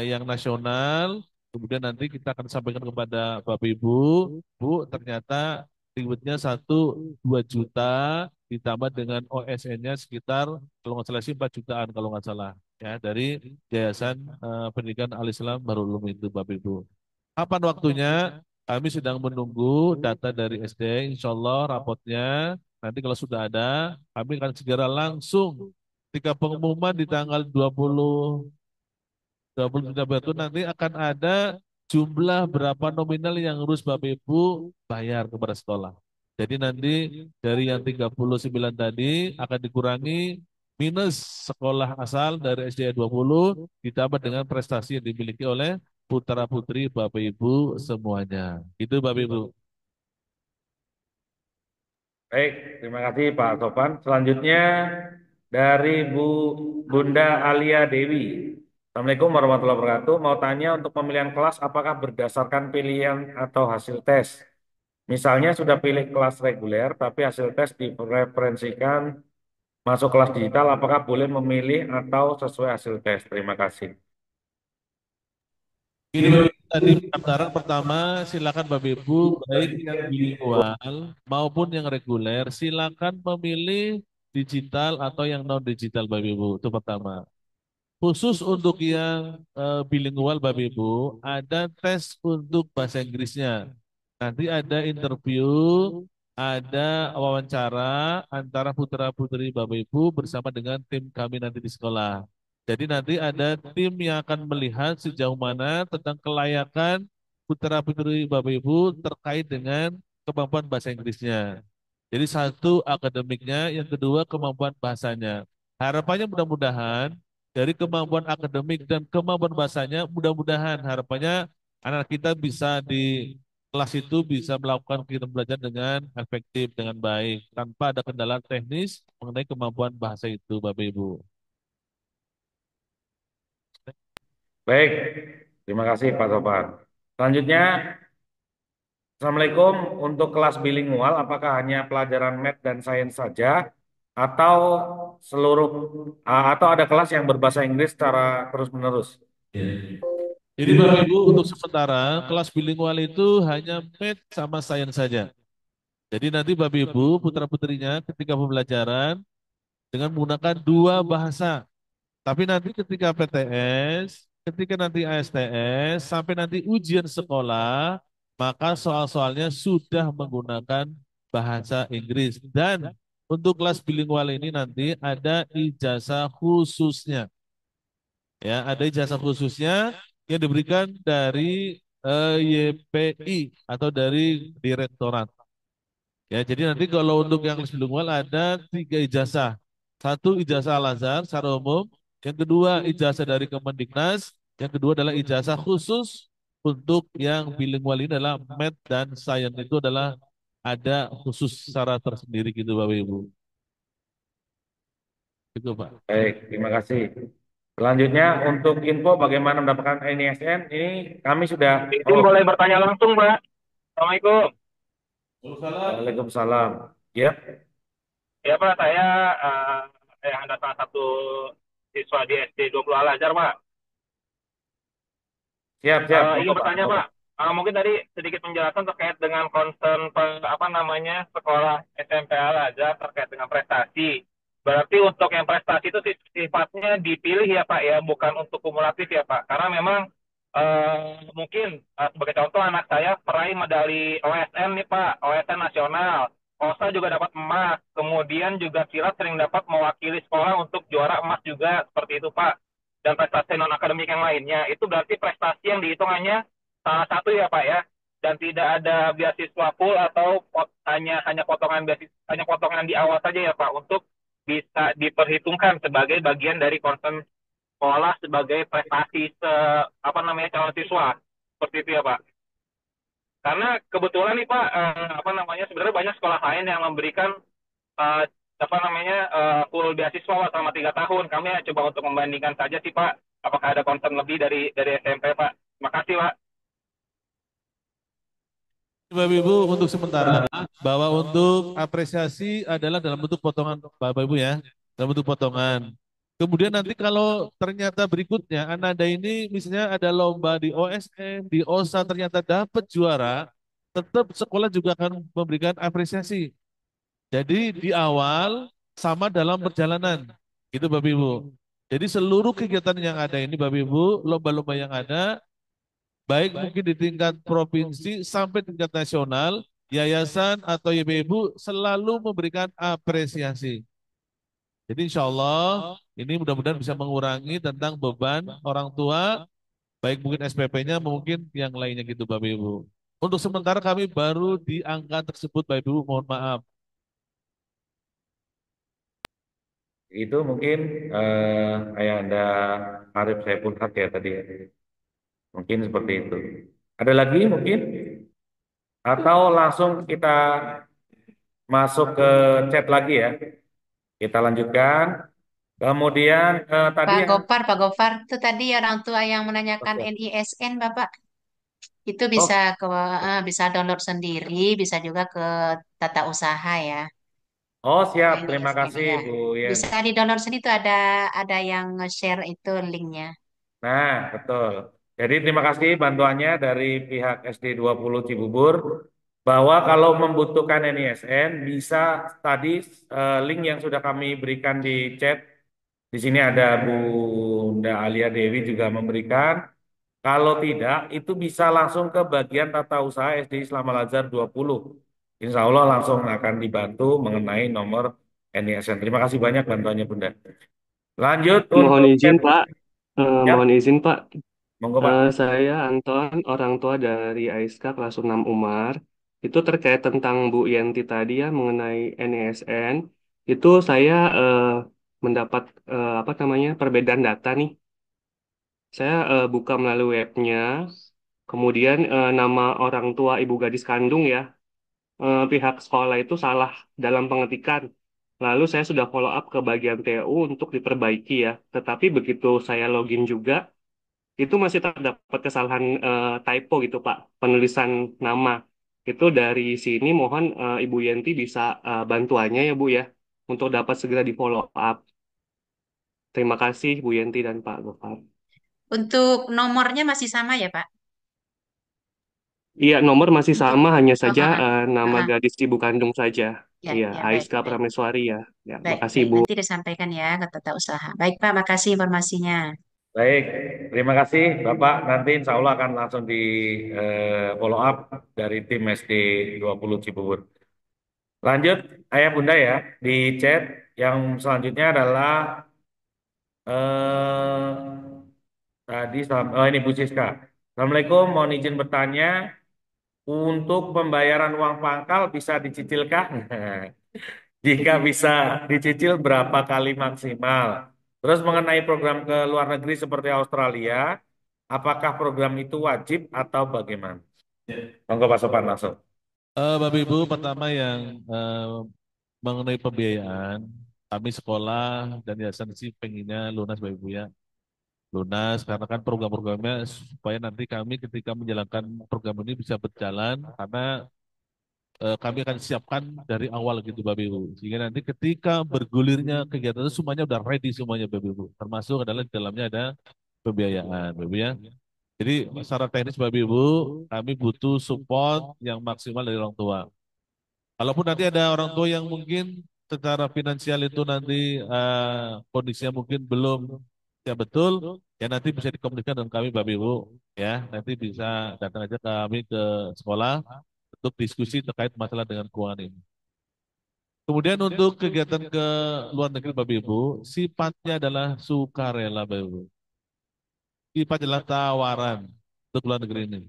S4: yang nasional, kemudian nanti kita akan sampaikan kepada Bapak Ibu, Bu, ternyata ribetnya 1-2 juta ditambah dengan OSN-nya sekitar kalau nggak salah sih 4 jutaan kalau nggak salah ya dari Yayasan Pendidikan Al-Islam Darul Ulum itu Bapak Ibu. Kapan waktunya? Kami sedang menunggu data dari SD, insya Allah rapotnya. Nanti kalau sudah ada, kami akan segera langsung ketika pengumuman di tanggal 20 itu nanti akan ada jumlah berapa nominal yang harus Bapak Ibu bayar kepada sekolah. Jadi nanti dari yang 39 tadi akan dikurangi minus sekolah asal dari SD 20 ditambah dengan prestasi yang dimiliki oleh putra-putri Bapak Ibu semuanya. Itu Bapak Ibu.
S2: Baik, terima kasih Pak Sofan. Selanjutnya dari Bunda Alia Dewi. Assalamualaikum warahmatullahi wabarakatuh. Mau tanya untuk pemilihan kelas apakah berdasarkan pilihan atau hasil tes? Misalnya sudah pilih kelas reguler tapi hasil tes direferensikan masuk kelas digital, apakah boleh memilih atau sesuai hasil tes? Terima kasih.
S4: Ini Bapak Ibu, tadi pendaftaran pertama silakan Bapak Ibu baik yang bilingual maupun yang reguler silakan memilih digital atau yang non digital Bapak Ibu. Itu pertama. Khusus untuk yang bilingual Bapak Ibu, ada tes untuk bahasa Inggrisnya. Nanti ada interview, ada wawancara antara putra-putri Bapak Ibu bersama dengan tim kami nanti di sekolah. Jadi nanti ada tim yang akan melihat sejauh mana tentang kelayakan putra-putri Bapak Ibu terkait dengan kemampuan bahasa Inggrisnya. Jadi satu akademiknya, yang kedua kemampuan bahasanya. Harapannya mudah-mudahan dari kemampuan akademik dan kemampuan bahasanya, mudah-mudahan harapannya anak kita bisa di kelas itu bisa melakukan kegiatan belajar dengan efektif, dengan baik, tanpa ada kendala teknis mengenai kemampuan bahasa itu, Bapak Ibu.
S2: Baik, terima kasih Pak Sofan. Selanjutnya, Assalamualaikum. Untuk kelas bilingual, apakah hanya pelajaran math dan sains saja, atau seluruh, atau ada kelas yang berbahasa Inggris secara terus-menerus?
S4: Jadi Bapak Ibu untuk sementara kelas bilingual itu hanya math sama sains saja. Jadi nanti Bapak Ibu putra-putrinya ketika pembelajaran dengan menggunakan dua bahasa. Tapi nanti ketika PTS, ketika nanti ASTS, sampai nanti ujian sekolah, maka soal-soalnya sudah menggunakan bahasa Inggris. Dan untuk kelas bilingual ini nanti ada ijazah khususnya. Ya, ada ijazah khususnya yang diberikan dari YPI atau dari direktorat. Ya, jadi nanti kalau untuk yang kelas bilingual ada tiga ijazah. Satu ijazah Al-Azhar secara umum, yang kedua ijazah dari Kemendiknas, yang kedua adalah ijazah khusus untuk yang bilingual ini adalah Math dan Science itu adalah ada khusus secara tersendiri gitu Bapak Ibu. Itu Pak.
S2: Baik, terima kasih. Selanjutnya, untuk info bagaimana mendapatkan NISN, ini kami sudah...
S6: Izin boleh bertanya langsung, Mbak. Assalamualaikum.
S2: Waalaikumsalam. Ya,
S6: Ya, Pak, saya ada salah satu siswa di SD 20 Al-Azhar, Pak.
S2: siap, siap.
S6: Ingin bertanya, Pak. Mungkin tadi sedikit penjelasan terkait dengan concern sekolah SMP Al-Azhar terkait dengan prestasi. Berarti untuk yang prestasi itu sifatnya dipilih ya, Pak, ya, bukan untuk kumulatif ya, Pak. Karena memang mungkin sebagai contoh anak saya peraih medali OSN nih, Pak, OSN nasional. OSA juga dapat emas, kemudian juga silat sering dapat mewakili sekolah untuk juara emas juga, seperti itu, Pak. Dan prestasi non akademik yang lainnya, itu berarti prestasi yang dihitungannya salah satu ya, Pak, ya. Dan tidak ada beasiswa full atau hanya potongan hanya potongan di awal saja ya, Pak, untuk bisa diperhitungkan sebagai bagian dari concern sekolah sebagai prestasi calon siswa, seperti itu ya, Pak. Karena kebetulan nih, Pak, sebenarnya banyak sekolah lain yang memberikan eh, full beasiswa Pak, selama 3 tahun. Kami coba untuk membandingkan saja sih, Pak, apakah ada concern lebih dari SMP, Pak. Terima kasih, Pak.
S4: Bapak Ibu untuk sementara bahwa untuk apresiasi adalah dalam bentuk potongan Bapak Ibu ya, dalam bentuk potongan. Kemudian nanti kalau ternyata berikutnya Ananda ini misalnya ada lomba di OSN, di OSA ternyata dapat juara, tetap sekolah juga akan memberikan apresiasi. Jadi di awal sama dalam perjalanan, gitu Bapak Ibu. Jadi seluruh kegiatan yang ada ini Bapak Ibu, lomba-lomba yang ada, baik mungkin di tingkat provinsi sampai tingkat nasional, yayasan atau YPIBU selalu memberikan apresiasi. Jadi insya Allah ini mudah-mudahan bisa mengurangi tentang beban orang tua, baik mungkin SPP-nya mungkin yang lainnya gitu Bapak Ibu. Untuk sementara kami baru di angka tersebut, Bapak Ibu, mohon maaf.
S2: Itu mungkin kayak Anda Arif Saiful Haq ya tadi ya. Mungkin seperti itu. Ada lagi mungkin? Atau langsung kita masuk ke chat lagi ya. Kita lanjutkan. Kemudian tadi yang
S1: Pak Gofar, itu tadi orang tua yang menanyakan NISN, Bapak. Itu bisa
S2: oh
S1: ke bisa download sendiri, bisa juga ke tata usaha ya.
S2: oh siap. Terima
S1: NISN
S2: kasih
S1: ya.
S2: Bu Yen.
S1: Bisa di download sendiri itu ada yang nge-share itu linknya.
S2: Nah, betul. Jadi terima kasih bantuannya dari pihak SD 20 Cibubur bahwa kalau membutuhkan NISN bisa tadi link yang sudah kami berikan di chat. Di sini ada Bunda Alia Dewi juga memberikan. Kalau tidak, itu bisa langsung ke bagian tata usaha SD Islam Al Azhar 20. Insya Allah langsung akan dibantu mengenai nomor NISN. Terima kasih banyak bantuannya Bunda. Lanjut
S7: Mohon
S2: untuk
S7: izin
S2: chat.
S7: Pak, mohon
S2: Ya,
S7: izin Pak.
S2: monggo Pak.
S7: Saya Anton, orang tua dari AISKA kelas 6 Umar. Itu terkait tentang Bu Yenti tadi ya mengenai NISN. Itu saya mendapat apa namanya perbedaan data nih. Saya buka melalui webnya. Kemudian nama orang tua ibu gadis kandung ya. Pihak sekolah itu salah dalam pengetikan. Lalu saya sudah follow up ke bagian TU untuk diperbaiki ya. Tetapi begitu saya login juga, itu masih terdapat kesalahan typo gitu Pak, penulisan nama. Itu dari sini mohon Ibu Yenti bisa bantuannya ya Bu ya, untuk dapat segera di follow up. Terima kasih Bu Yenti dan Pak Gofar.
S1: Untuk nomornya masih sama ya, Pak?
S7: Iya, nomor masih
S1: Untuk
S7: sama, hanya
S1: oh,
S7: saja nama gadis ibu kandung saja.
S1: ya,
S7: Iya,
S1: ya baik,
S7: Aiska
S1: baik.
S7: Prameswari ya. Ya,
S1: Baik,
S7: makasih
S1: baik.
S7: Bu.
S1: Nanti disampaikan ya ke tata usaha. Baik, Pak, makasih informasinya.
S2: Baik, terima kasih Bapak. Nanti insya Allah akan langsung di follow up dari tim SD 20 Cibubur. Lanjut, Ayah Bunda ya, di chat yang selanjutnya adalah eh, oh ini Bu Siska. Assalamualaikum, mohon izin bertanya, untuk pembayaran uang pangkal bisa dicicilkah? Jika bisa dicicil berapa kali maksimal? Terus mengenai program ke luar negeri seperti Australia, apakah program itu wajib atau bagaimana? Monggo Pak Sopan langsung.
S4: Bapak Ibu, pertama yang mengenai pembiayaan, kami sekolah dan yayasan sih pengennya lunas Bapak Ibu ya. Lunas karena kan program-programnya supaya nanti kami ketika menjalankan program ini bisa berjalan karena kami akan siapkan dari awal gitu Bapak Ibu. Sehingga nanti ketika bergulirnya kegiatan itu semuanya udah ready semuanya Bapak Ibu. Termasuk adalah di dalamnya ada pembiayaan Bapak Ibu ya. Jadi secara teknis Bapak Ibu, kami butuh support yang maksimal dari orang tua. Kalaupun nanti ada orang tua yang mungkin secara finansial itu nanti kondisinya mungkin belum ya betul, ya nanti bisa dikomunikasikan dengan kami Bapak Ibu ya. Nanti bisa datang aja kami ke sekolah untuk diskusi terkait masalah dengan keuangan ini. Kemudian untuk kegiatan ke luar negeri Bapak Ibu, sifatnya adalah sukarela Bapak Ibu. Sifatnya adalah tawaran untuk luar negeri ini.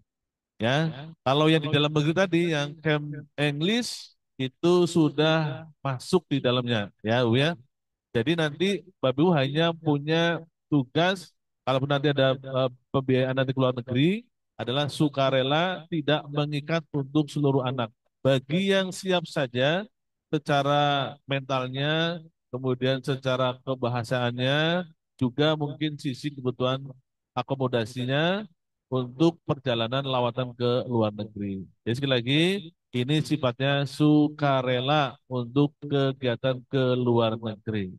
S4: Ya, kalau yang di dalam negeri tadi yang camp English itu sudah masuk di dalamnya, ya, Bu ya. Jadi nanti Bapak Ibu hanya punya tugas, kalaupun nanti ada pembiayaan nanti ke luar negeri, adalah sukarela tidak mengikat untuk seluruh anak. Bagi yang siap saja secara mentalnya, kemudian secara kebahasaannya, juga mungkin sisi kebutuhan akomodasinya untuk perjalanan lawatan ke luar negeri. Jadi sekali lagi, ini sifatnya sukarela untuk kegiatan ke luar negeri.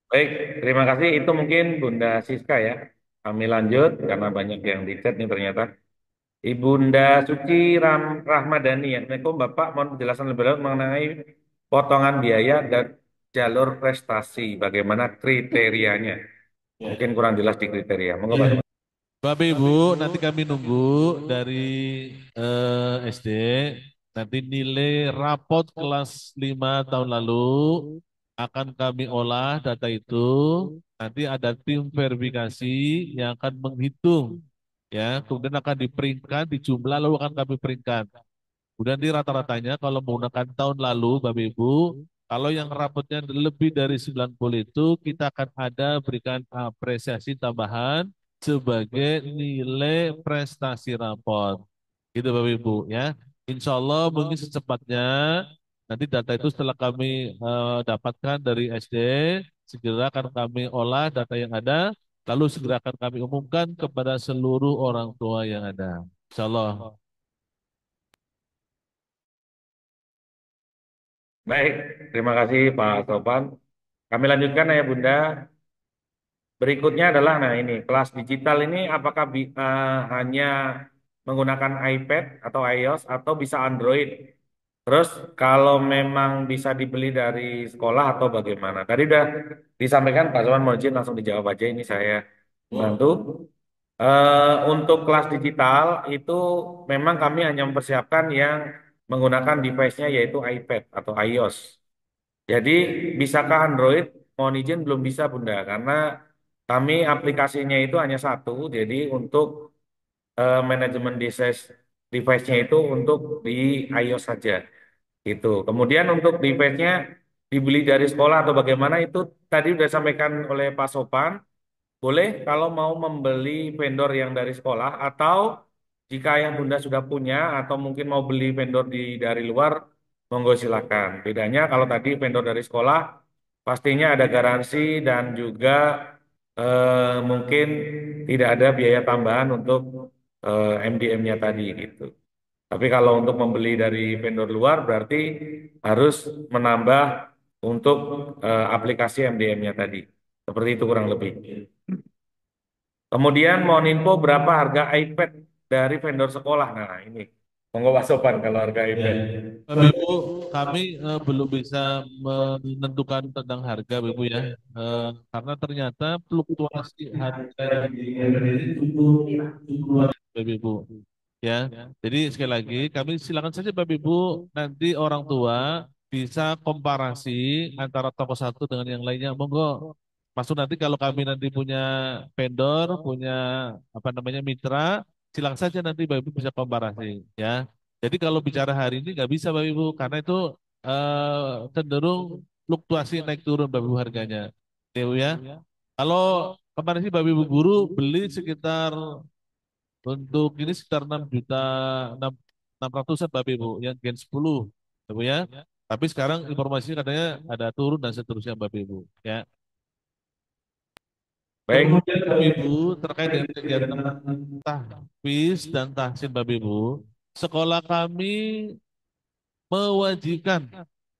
S2: Baik, terima kasih. Itu mungkin Bunda Siska ya. Kami lanjut karena banyak yang di chat nih ternyata. Ibunda Suci Rahmadani ya. Assalamualaikum Bapak, mohon penjelasan lebih lanjut mengenai potongan biaya dan jalur prestasi. Bagaimana kriterianya? Mungkin kurang jelas di kriteria. Monggo Pak.
S4: Bapak Ibu, nanti kami nunggu dari SD, nanti nilai rapot kelas 5 tahun lalu akan kami olah data itu, nanti ada tim verifikasi yang akan menghitung ya. Kemudian akan diperingkat, dijumlah, lalu akan kami peringkat. Kemudian di rata-ratanya kalau menggunakan tahun lalu, Bapak Ibu, kalau yang rapotnya lebih dari 90 itu, kita akan ada berikan apresiasi tambahan sebagai nilai prestasi raport. Gitu Bapak Ibu ya. Insya Allah mungkin secepatnya nanti data itu setelah kami dapatkan dari SD, segera akan kami olah data yang ada, lalu segera akan kami umumkan kepada seluruh orang tua yang ada. Insya Allah.
S2: Baik, terima kasih Pak Topan. Kami lanjutkan ya Bunda. Berikutnya adalah, nah ini kelas digital ini apakah hanya menggunakan iPad atau iOS atau bisa Android? Terus kalau memang bisa dibeli dari sekolah atau bagaimana? Tadi udah disampaikan Pak Soman, mohon izin langsung dijawab aja ini saya bantu. Untuk kelas digital itu memang kami hanya mempersiapkan yang menggunakan device-nya yaitu iPad atau iOS. Jadi bisakah Android? Mohon izin belum bisa Bunda karena kami aplikasinya itu hanya satu. Jadi untuk manajemen device-nya itu untuk di iOS saja gitu. Kemudian untuk device-nya dibeli dari sekolah atau bagaimana itu tadi sudah disampaikan oleh Pak Sopan. Boleh kalau mau membeli vendor yang dari sekolah atau jika ayah bunda sudah punya atau mungkin mau beli vendor dari luar, monggo silakan. Bedanya kalau tadi vendor dari sekolah pastinya ada garansi dan juga mungkin tidak ada biaya tambahan untuk MDM-nya tadi gitu. Tapi kalau untuk membeli dari vendor luar berarti harus menambah untuk aplikasi MDM-nya tadi. Seperti itu kurang lebih. Kemudian mohon info berapa harga iPad dari vendor sekolah. Nah, ini monggo Pak Sopan kalau harga
S4: Ya,
S2: iPad.
S4: Bapak Ibu, kami belum bisa menentukan tentang harga, Bapak Ibu ya, karena ternyata fluktuasi harga di iPad ini cukup cukup luar biasa, Bapak Ibu. Ya, jadi sekali lagi kami silakan saja Bapak Ibu nanti orang tua bisa komparasi antara toko satu dengan yang lainnya. Monggo. Masuk nanti kalau kami nanti punya vendor, punya apa namanya mitra, silakan saja nanti Bapak Ibu bisa komparasi ya. Jadi kalau bicara hari ini nggak bisa Bapak Ibu karena itu cenderung fluktuasi naik turun Bapak Ibu harganya. Ya, Bu ya. Kalau kemarin sih Bapak Ibu guru beli sekitar untuk ini sekitar 6 juta 6 600-an Bapak Ibu yang Gen 10 Bapak Ibu ya. Tapi sekarang informasinya katanya ada turun dan seterusnya Bapak Ibu ya.
S2: Baik,
S4: Kemudian Bapak Ibu terkait dengan kegiatan tahfiz dan tahsin Bapak Ibu, sekolah kami mewajibkan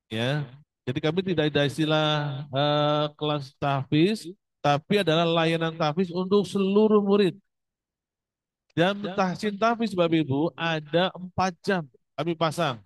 S4: ya. Jadi kami tidak ada istilah kelas tahfiz, tapi adalah layanan tahfiz untuk seluruh murid. Jam tahsin tahfiz Bapak Ibu ada 4 jam kami pasang.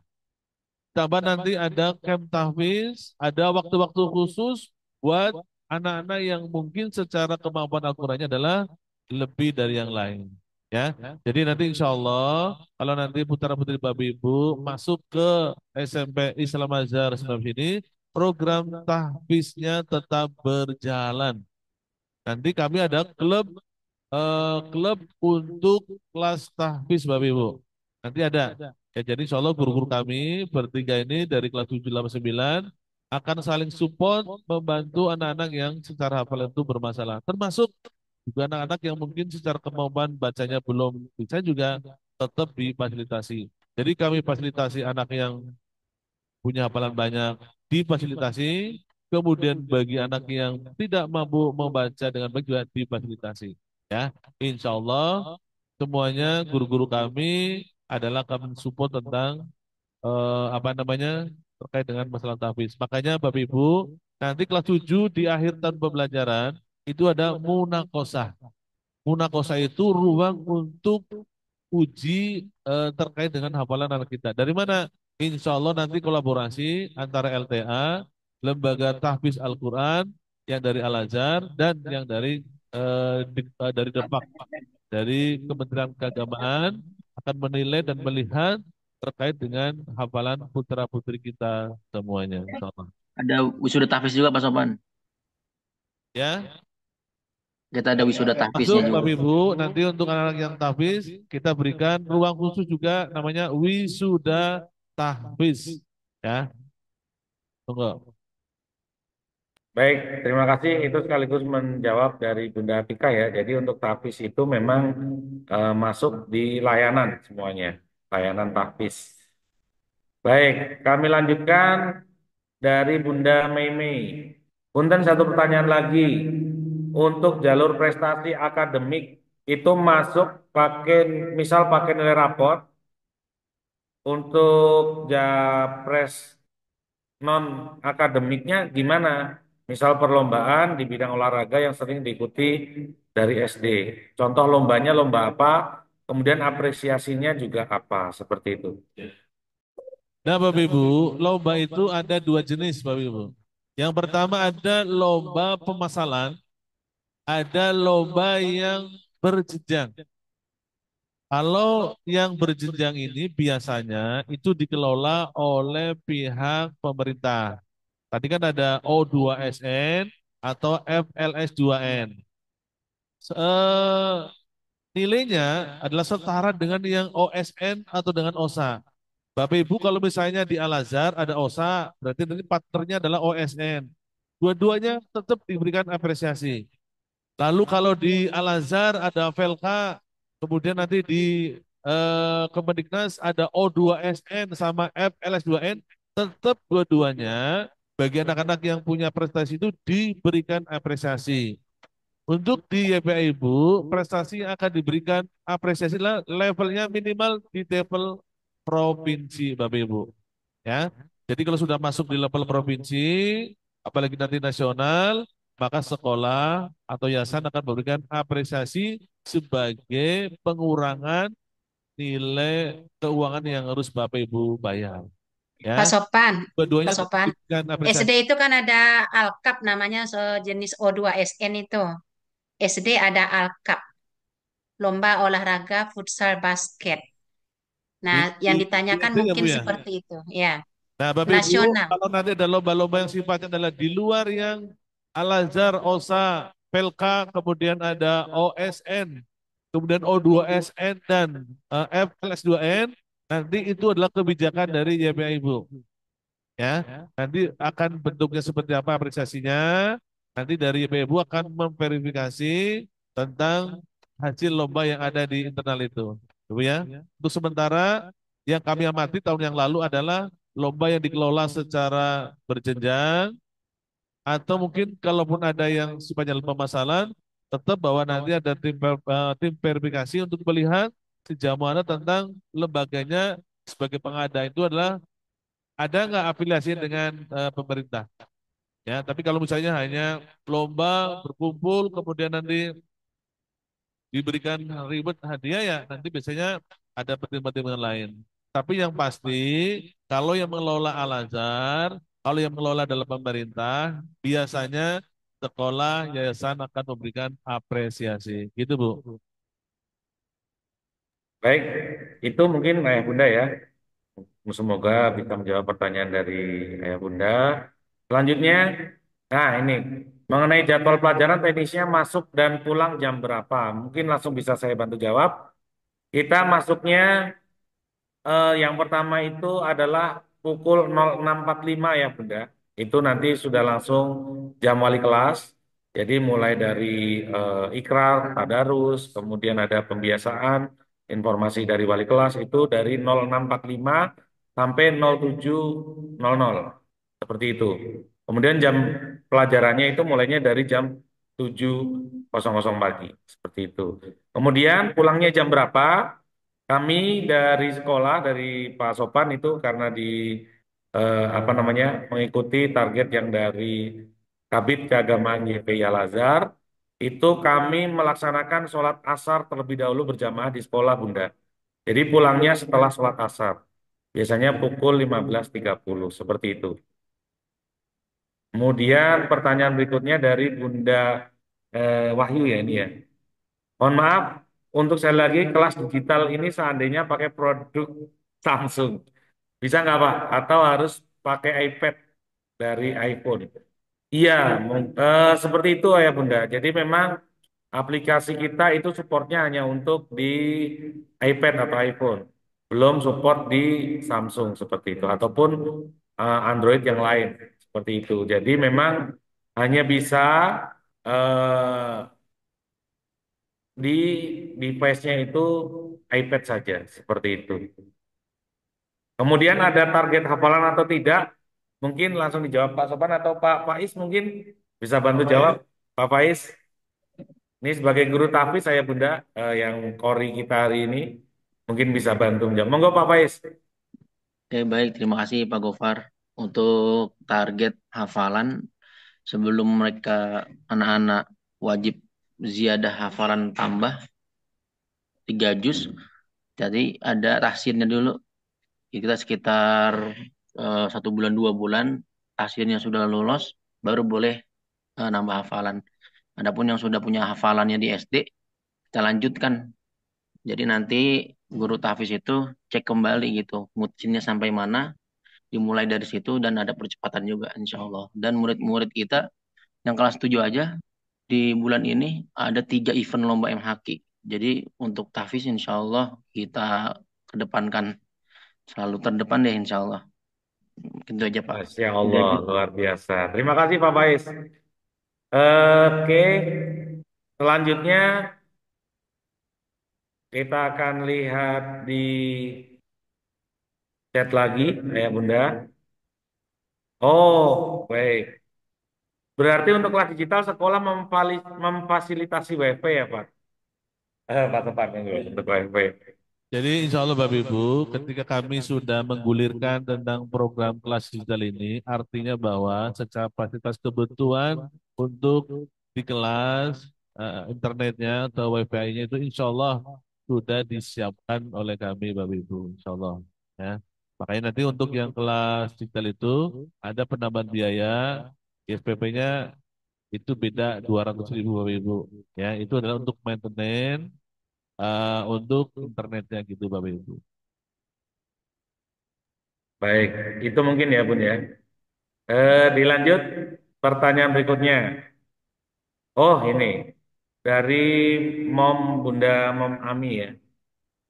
S4: Tambah nanti ada camp tahfiz, ada waktu-waktu khusus buat anak-anak yang mungkin secara kemampuan Al-Qur'annya adalah lebih dari yang lain. Ya, jadi nanti insya Allah kalau nanti putra-putri Bapak Ibu masuk ke SMP Islam Azhar Sebab ini, program tahfiznya tetap berjalan. Nanti kami ada klub untuk kelas tahfiz Bapak Ibu. Nanti ada. Ya, jadi insya Allah guru-guru kami bertiga ini dari kelas 7, 8, 9 akan saling support membantu anak-anak yang secara hafalan itu bermasalah. Termasuk juga anak-anak yang mungkin secara kemampuan bacanya belum bisa juga tetap difasilitasi. Jadi kami fasilitasi anak yang punya hafalan banyak difasilitasi, kemudian bagi anak yang tidak mampu membaca dengan baik juga difasilitasi. Ya, insya Allah semuanya guru-guru kami adalah kami support tentang apa namanya terkait dengan masalah tahfiz. Makanya Bapak Ibu nanti kelas 7 di akhir tahun pembelajaran itu ada munakosah. Munakosah itu ruang untuk uji terkait dengan hafalan anak kita. Dari mana? Insya Allah nanti kolaborasi antara LTA, Lembaga Tahfiz Al-Quran, yang dari Al-Azhar, dan yang dari dari Depak, dari Kementerian Keagamaan akan menilai dan melihat terkait dengan hafalan putra-putri kita semuanya. Insya Allah.
S8: Ada wisuda tahfiz juga Pak Sopan.
S4: Ya,
S8: Kita ada wisuda tahfiznya
S4: Masuk
S8: juga.
S4: Bapak Ibu, nanti untuk anak-anak yang tahfiz, kita berikan ruang khusus juga namanya wisuda tahfiz. Ya, tunggu.
S2: Baik, terima kasih. Itu sekaligus menjawab dari Bunda Atika ya. Jadi untuk tahfiz itu memang masuk di layanan semuanya, layanan tahfiz. Baik, kami lanjutkan dari Bunda Mei. Punten satu pertanyaan lagi. Untuk jalur prestasi akademik itu masuk pakai misal pakai nilai raport untuk japres non akademiknya gimana? Misal perlombaan di bidang olahraga yang sering diikuti dari SD. Contoh lombanya lomba apa? Kemudian apresiasinya juga apa? Seperti itu.
S4: Nah, Bapak Ibu, lomba itu ada dua jenis, Bapak Ibu. Yang pertama ada lomba pemasalan, ada lomba yang berjenjang. Kalau yang berjenjang ini biasanya itu dikelola oleh pihak pemerintah. Tadi kan ada O2SN atau FLS2N. Nilainya adalah setara dengan yang OSN atau dengan OSA. Bapak Ibu kalau misalnya di Al-Azhar ada OSA, berarti nanti partnernya adalah OSN. Dua-duanya tetap diberikan apresiasi. Lalu kalau di Al-Azhar ada VLK, kemudian nanti di Kemendiknas ada O2SN sama FLS2N, tetap dua-duanya bagi anak-anak yang punya prestasi itu diberikan apresiasi. Untuk di YPI Ibu, prestasi yang akan diberikan apresiasi levelnya minimal di level provinsi, Bapak Ibu. Ya, jadi kalau sudah masuk di level provinsi, apalagi nanti nasional, maka sekolah atau yayasan akan memberikan apresiasi sebagai pengurangan nilai keuangan yang harus Bapak Ibu bayar.
S1: Pak
S4: Ya,
S1: Sopan, Pak
S4: keduanya
S1: Sopan.
S4: diberikan
S1: SD
S4: apresiasi.
S1: itu kan ada Alkap namanya jenis O2SN itu. SD ada Alkap, lomba olahraga futsal basket. Nah, yang
S4: Di
S1: ditanyakan
S4: SD ya Bu
S1: mungkin
S4: ya.
S1: seperti itu, ya.
S4: Nah, Bapak Ibu,
S1: Nasional.
S4: kalau nanti ada lomba-lomba yang sifatnya adalah di luar yang Al-Azhar, OSA, PELKA, kemudian ada OSN, kemudian O2SN dan FLS2N, nanti itu adalah kebijakan dari YPI Ibu. Ya, nanti akan bentuknya seperti apa apresiasinya. Nanti dari YPI Ibu akan memverifikasi tentang hasil lomba yang ada di internal itu. Ibu ya. Untuk sementara yang kami amati tahun yang lalu adalah lomba yang dikelola secara berjenjang atau mungkin kalaupun ada yang sifatnya pemasalan, tetap bahwa nanti ada tim verifikasi untuk melihat sejauh mana tentang lembaganya sebagai pengada itu adalah ada nggak afiliasi dengan pemerintah. Ya, tapi kalau misalnya hanya lomba berkumpul kemudian nanti diberikan reward hadiah ya nanti biasanya ada pertimbangan lain. Tapi yang pasti kalau yang mengelola Al-Azhar, kalau yang mengelola adalah pemerintah, biasanya sekolah yayasan akan memberikan apresiasi. Gitu, Bu.
S2: Baik, itu mungkin Ayah Bunda ya. Semoga bisa menjawab pertanyaan dari Ayah Bunda. Selanjutnya, nah ini mengenai jadwal pelajaran teknisnya masuk dan pulang jam berapa? Mungkin langsung bisa saya bantu jawab. Kita masuknya yang pertama itu adalah pukul 06.45 ya Bunda. Itu nanti sudah langsung jam wali kelas. Jadi mulai dari ikrar, tadarus, kemudian ada pembiasaan, informasi dari wali kelas itu dari 06.45 sampai 07.00. Seperti itu. Kemudian jam pelajarannya itu mulainya dari jam 7.00 pagi. Seperti itu. Kemudian pulangnya jam berapa? Kami dari sekolah dari Pak Sopan itu karena di apa namanya mengikuti target yang dari Kabid Keagamaan YPI Al Azhar itu kami melaksanakan sholat asar terlebih dahulu berjamaah di sekolah Bunda. Jadi pulangnya setelah sholat asar. Biasanya pukul 15.30 seperti itu. Kemudian pertanyaan berikutnya dari Bunda Wahyu ya ini ya. Mohon maaf, untuk saya lagi kelas digital ini seandainya pakai produk Samsung. Bisa nggak Pak? Atau harus pakai iPad dari iPhone? Iya, seperti itu ya Bunda. Jadi memang aplikasi kita itu supportnya hanya untuk di iPad atau iPhone, belum support di Samsung seperti itu, ataupun Android yang lain seperti itu. Jadi memang hanya bisa eh, di device-nya itu iPad saja seperti itu. Kemudian ada target hafalan atau tidak? Mungkin langsung dijawab Pak Sopan atau Pak Faiz mungkin bisa bantu jawab. Pak Faiz, ini sebagai guru tahfiz saya Bunda yang kori kita hari ini mungkin bisa bantu menjawab. Monggo Pak Faiz.
S8: Oke, baik. Terima kasih Pak Gofar. Untuk target hafalan, sebelum mereka anak-anak wajib ziyadah hafalan tambah 3 juz, jadi ada tahsinnya dulu. Jadi kita sekitar 1 bulan 2 bulan, tahsinnya sudah lolos, baru boleh nambah hafalan. Adapun yang sudah punya hafalannya di SD, kita lanjutkan. Jadi nanti guru tahfiz itu cek kembali gitu, mutsinnya sampai mana, dimulai dari situ dan ada percepatan juga insya Allah. Dan murid-murid kita yang kelas 7 aja di bulan ini ada 3 event lomba MHQ. Jadi untuk tahfiz insya Allah kita kedepankan selalu terdepan deh insya Allah. Mungkin itu aja Pak.
S2: Masya Allah, luar biasa. Terima kasih Pak Faiz. Oke, selanjutnya kita akan lihat di chat lagi, Ayah Bunda. Oh, baik. Berarti untuk kelas digital sekolah memfasilitasi WiFi ya Pak? Pak Tepat untuk WiFi.
S4: Jadi insya Allah Bapak Ibu, ketika kami sudah menggulirkan tentang program kelas digital ini, artinya bahwa secara fasilitas kebutuhan untuk di kelas, internetnya atau wifi-nya itu insya Allah sudah disiapkan oleh kami Bapak Ibu, insya Allah. Ya. Makanya nanti untuk yang kelas digital itu ada penambahan biaya, SPP-nya itu beda 200.000 Bapak Ibu. Ya, itu adalah untuk maintenance untuk internetnya gitu Bapak Ibu.
S2: Baik, itu mungkin ya Bun ya. Dilanjut pertanyaan berikutnya. Oh ini dari Bunda Mom Ami ya.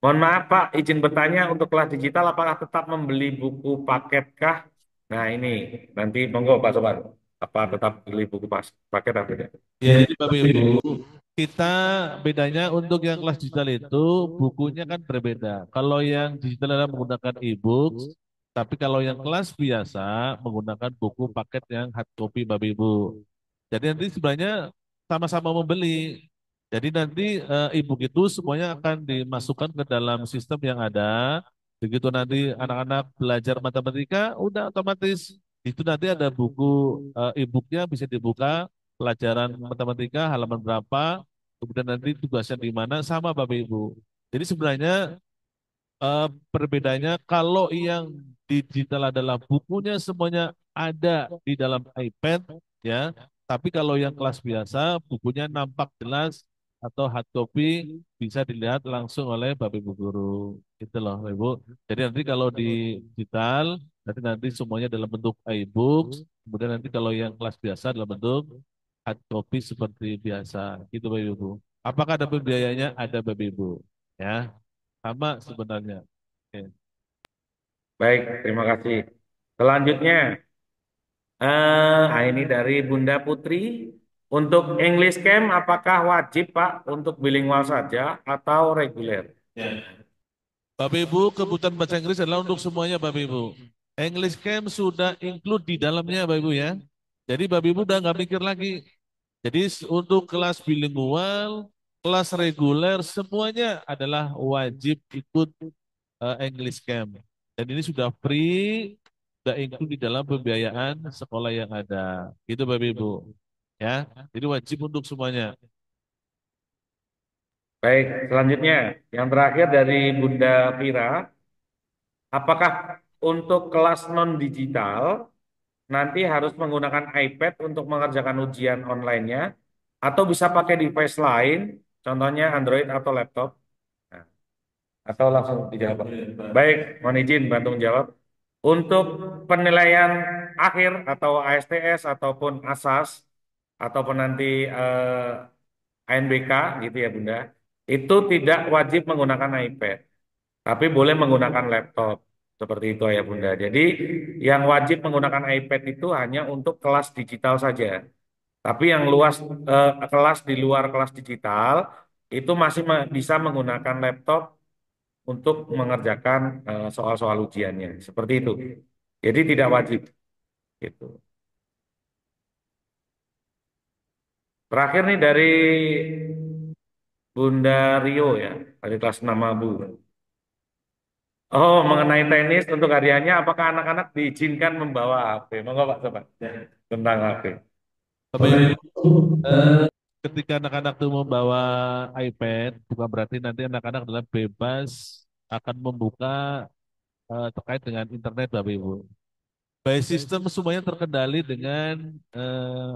S2: Mohon maaf Pak, izin bertanya untuk kelas digital apakah tetap membeli buku paket kah? Nah ini nanti monggo Pak Sobat. Apa tetap beli buku paket atau tidak?
S4: Ya, jadi Bapak Ibu, kita bedanya untuk yang kelas digital itu bukunya kan berbeda. Kalau yang digital adalah menggunakan e-books, tapi kalau yang kelas biasa menggunakan buku paket yang hard copy Bapak Ibu. Jadi nanti sebenarnya sama-sama membeli. Jadi nanti e-book itu semuanya akan dimasukkan ke dalam sistem yang ada. Begitu nanti anak-anak belajar matematika, udah otomatis itu nanti ada buku e-booknya bisa dibuka pelajaran matematika halaman berapa, kemudian nanti tugasnya di mana sama Bapak Ibu. Jadi sebenarnya perbedaannya kalau yang digital adalah bukunya semuanya ada di dalam iPad ya, tapi kalau yang kelas biasa bukunya nampak jelas atau hard copy bisa dilihat langsung oleh Bapak Ibu guru. Itu loh Bapak Ibu. Jadi nanti kalau di digital nanti semuanya dalam bentuk iBooks, kemudian nanti kalau yang kelas biasa dalam bentuk hard copy seperti biasa. Gitu Bapak Ibu. Apakah ada pembiayanya? Ada Bapak Ibu. Ya. Sama sebenarnya. Oke.
S2: Baik, terima kasih. Selanjutnya, ini dari Bunda Putri. Untuk English Camp, apakah wajib Pak untuk bilingual saja atau reguler?
S4: Ya. Bapak Ibu, kebutuhan bahasa Inggris adalah untuk semuanya Bapak Ibu. English Camp sudah include di dalamnya Bapak Ibu ya. Jadi Bapak Ibu udah nggak mikir lagi. Jadi untuk kelas bilingual, kelas reguler, semuanya adalah wajib ikut English Camp. Dan ini sudah free, sudah include di dalam pembiayaan sekolah yang ada. Gitu Bapak Ibu. Ya, jadi wajib untuk semuanya.
S2: Baik, selanjutnya yang terakhir dari Bunda Vira, apakah untuk kelas non-digital nanti harus menggunakan iPad untuk mengerjakan ujian online-nya atau bisa pakai device lain, contohnya Android atau laptop? Nah, atau langsung dijawab. Baik, mohon izin bantu menjawab. Untuk penilaian akhir atau ASTS ataupun ASAS ataupun nanti ANBK gitu ya Bunda, itu tidak wajib menggunakan iPad, tapi boleh menggunakan laptop. Seperti itu ya Bunda. Jadi yang wajib menggunakan iPad itu hanya untuk kelas digital saja. Tapi yang luas kelas di luar kelas digital itu masih bisa menggunakan laptop untuk mengerjakan soal-soal ujiannya. Seperti itu. Jadi tidak wajib gitu. Terakhir nih dari Bunda Rio ya, dari kelas 6 Abu. Oh, mengenai tenis untuk hadiahnya, apakah anak-anak diizinkan membawa HP? Monggo Pak, coba. Ya, tentang HP.
S4: Bapak
S5: Bapak
S4: Ibu,
S5: Ibu,
S4: eh, ketika anak-anak itu membawa iPad, bukan berarti nanti anak-anak adalah bebas akan membuka terkait dengan internet, Bapak Ibu. By system semuanya terkendali dengan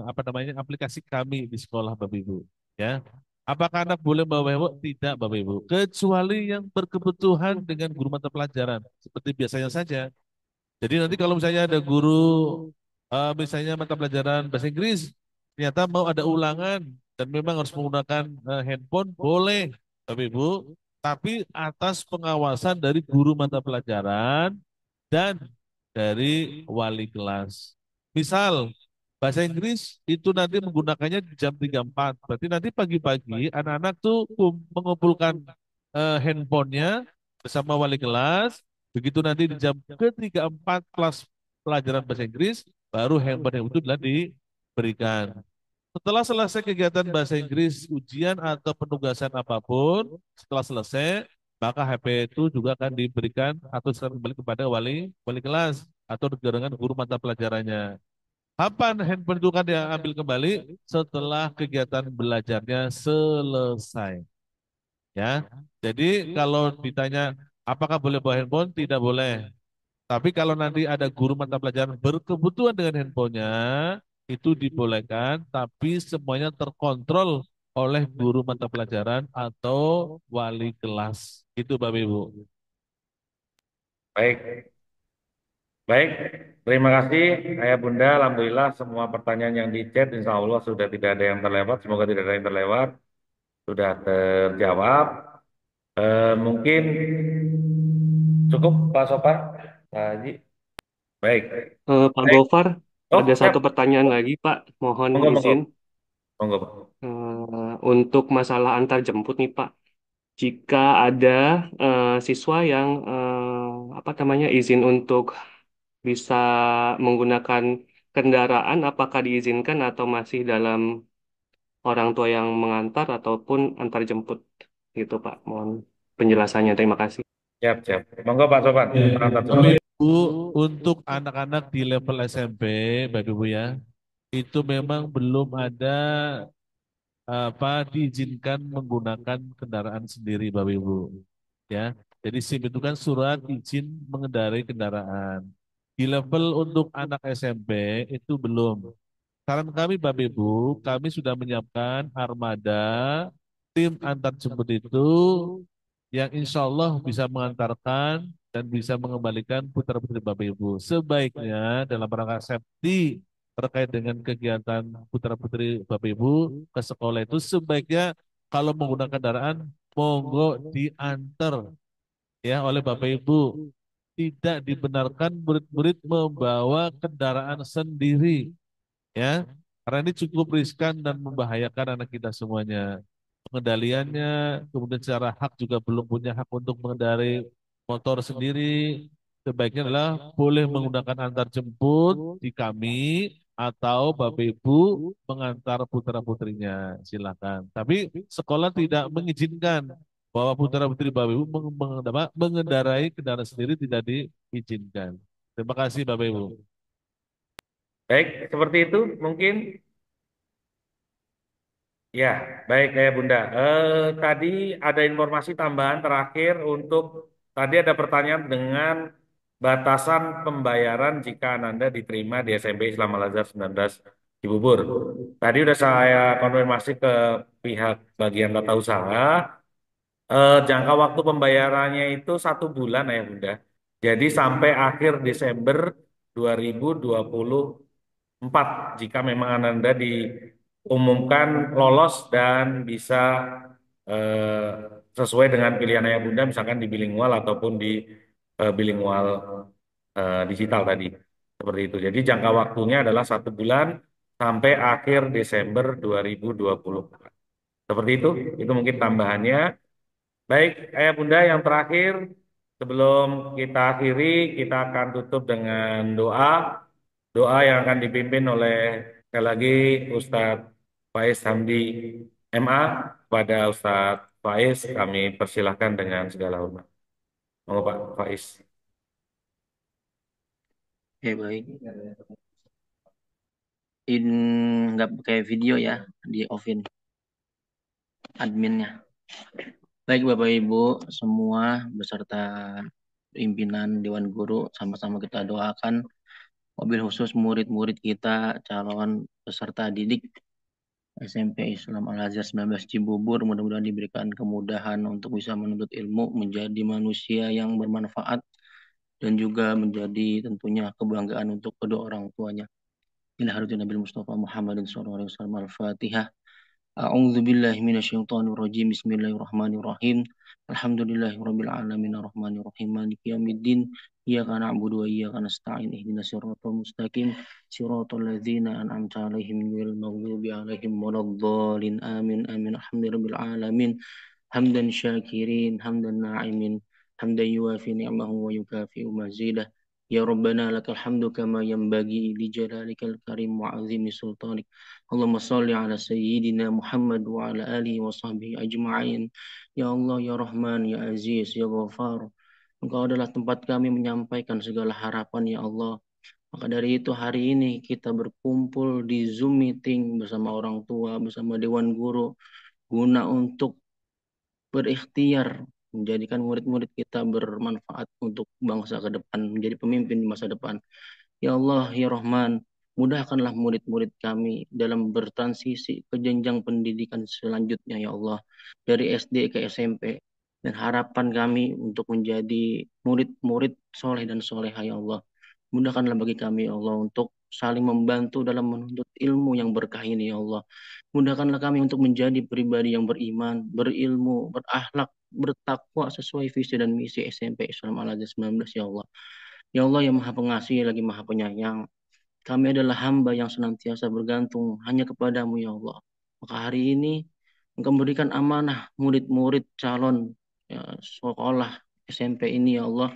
S4: apa namanya aplikasi kami di sekolah, Bapak Ibu. Ya, apakah anak boleh bawa handphone? Tidak, Bapak Ibu. Kecuali yang berkebutuhan dengan guru mata pelajaran, seperti biasanya saja. Jadi nanti kalau misalnya ada guru misalnya mata pelajaran bahasa Inggris, ternyata mau ada ulangan dan memang harus menggunakan handphone, boleh, Bapak Ibu. Tapi atas pengawasan dari guru mata pelajaran dan dari wali kelas. Misal bahasa Inggris itu nanti menggunakannya di jam 3.4. Berarti nanti pagi-pagi anak-anak tuh mengumpulkan handphonenya bersama wali kelas. Begitu nanti di jam ke-3.4 kelas pelajaran bahasa Inggris, baru handphone yang itu adalah diberikan. Setelah selesai kegiatan bahasa Inggris, ujian atau penugasan apapun, setelah selesai, maka HP itu juga akan diberikan atau diserahkan kembali kepada wali wali kelas atau dengan guru mata pelajarannya. Kapan handphone itu kan diambil kembali? Setelah kegiatan belajarnya selesai. Ya, jadi kalau ditanya apakah boleh bawa handphone? Tidak boleh. Tapi kalau nanti ada guru mata pelajaran berkebutuhan dengan handphonenya, itu dibolehkan, tapi semuanya terkontrol oleh guru mata pelajaran atau wali kelas. Itu Bapak Ibu.
S2: Baik, baik. Terima kasih, Ayah Bunda. Alhamdulillah semua pertanyaan yang di chat, insya Allah sudah tidak ada yang terlewat. Semoga tidak ada yang terlewat. Sudah terjawab. Mungkin cukup Pak Sopar, Pak Haji. Baik.
S7: Pak
S2: Baik.
S7: Gofar,
S2: Oh,
S7: ada
S2: siap.
S7: satu pertanyaan lagi, Pak. Mohon
S2: Monggo, monggo.
S7: izin.
S2: Monggo, Pak.
S7: Untuk masalah antar jemput nih, Pak. Jika ada siswa yang apa namanya izin untuk bisa menggunakan kendaraan, apakah diizinkan atau masih dalam orang tua yang mengantar ataupun antar jemput gitu, Pak. Mohon penjelasannya. Terima kasih.
S2: Siap, siap. Monggo Pak Sopan.
S5: ya,
S2: Antar
S5: Bapak
S2: jemput.
S4: Bu, untuk anak-anak di level SMP, Bapak Ibu ya, itu memang belum ada diizinkan menggunakan kendaraan sendiri Bapak Ibu. Ya. Jadi SIM itu kan surat izin mengendarai kendaraan. Di level untuk anak SMP itu belum. Saran kami Bapak Ibu, kami sudah menyiapkan armada tim antar jemput itu yang insya Allah bisa mengantarkan dan bisa mengembalikan putra-putri Bapak Ibu. Sebaiknya dalam rangka safety terkait dengan kegiatan putra-putri Bapak Ibu ke sekolah itu sebaiknya kalau menggunakan kendaraan monggo diantar ya oleh Bapak Ibu. Tidak dibenarkan murid-murid membawa kendaraan sendiri ya. Karena ini cukup riskan dan membahayakan anak kita semuanya. Pengendaliannya, kemudian secara hak juga belum punya hak untuk mengendarai motor sendiri. Sebaiknya adalah boleh menggunakan antar jemput di kami atau Bapak Ibu mengantar putra-putrinya. Silakan. Tapi sekolah tidak mengizinkan bahwa putra-putri Bapak Ibu mengendarai kendaraan sendiri tidak diizinkan. Terima kasih Bapak Ibu.
S2: Baik, seperti itu mungkin. Ya, baik ya Bunda. Tadi ada informasi tambahan terakhir untuk tadi ada pertanyaan dengan batasan pembayaran jika Ananda diterima di SMP Islam Al Azhar 19 Cibubur. Tadi udah saya konfirmasi ke pihak bagian tata usaha. Jangka waktu pembayarannya itu 1 bulan ya Bunda. Jadi sampai akhir Desember 2024 jika memang Ananda umumkan lolos dan bisa eh, sesuai dengan pilihan ayah bunda, misalkan di bilingual ataupun di bilingual digital tadi. Seperti itu. Jadi jangka waktunya adalah 1 bulan sampai akhir Desember 2020. Seperti itu mungkin tambahannya. Baik, ayah bunda yang terakhir, sebelum kita akhiri, kita akan tutup dengan doa. Doa yang akan dipimpin oleh sekali lagi Ustadz Faiz Hamdi MA. Kepada Ustadz Faiz, kami persilahkan dengan segala hormat. Monggo Pak Faiz.
S8: Oke, baik. Nggak pakai video ya, di offin adminnya. Baik Bapak Ibu semua beserta pimpinan Dewan Guru, sama-sama kita doakan wabil khusus murid-murid kita, calon peserta didik SMP Islam Al-Azhar 19 Cibubur, mudah-mudahan diberikan kemudahan untuk bisa menuntut ilmu, menjadi manusia yang bermanfaat, dan juga menjadi tentunya kebanggaan untuk kedua orang tuanya. Ila hadratin Nabi Mustafa Muhammadin sallallahu alaihi wasallam. Al-Fatihah. A'udzu billahi minasyaitonir rajim. Bismillahirrahmanirrahim. Alhamdulillahirabbil alamin arrahmanir rahim maliki yaumiddin. Iyyaka na'budu wa iyyaka nasta'in ihdinas siratal mustaqim siratal ladzina an'amta 'alaihim ghairil maghdubi 'alaihim waladdallin. Amin amin. Alhamdulillahirabbil alamin. Hamdan syakirin, hamdan na'imin, hamdan yuafi ni'amahu wa yukafi'u mazidah. Ya Rabbana lakal hamdu kama yanbaghi li jalalikal karim wa azimi sultanik. Allahumma salli ala sayyidina Muhammad wa ala alihi wa sahbihi ajma'in. Ya Allah, Ya Rahman, Ya Aziz, Ya Ghafar. Engkau adalah tempat kami menyampaikan segala harapan, Ya Allah. Maka dari itu hari ini kita berkumpul di Zoom meeting bersama orang tua, bersama Dewan Guru, guna untuk berikhtiar menjadikan murid-murid kita bermanfaat untuk bangsa ke depan, menjadi pemimpin di masa depan. Ya Allah, Ya Rahman, mudahkanlah murid-murid kami dalam bertransisi ke jenjang pendidikan selanjutnya, Ya Allah, dari SD ke SMP. Dan harapan kami untuk menjadi murid-murid soleh dan soleha, Ya Allah. Mudahkanlah bagi kami, Ya Allah, untuk saling membantu dalam menuntut ilmu yang berkah ini, Ya Allah. Mudahkanlah kami untuk menjadi pribadi yang beriman, berilmu, berakhlak, bertakwa sesuai visi dan misi SMP Islam Al-Azhar 19, Ya Allah. Ya Allah yang Maha Pengasih lagi Maha Penyayang, kami adalah hamba yang senantiasa bergantung hanya kepadamu, Ya Allah. Maka hari ini Engkau memberikan amanah murid-murid calon ya, sekolah SMP ini, Ya Allah.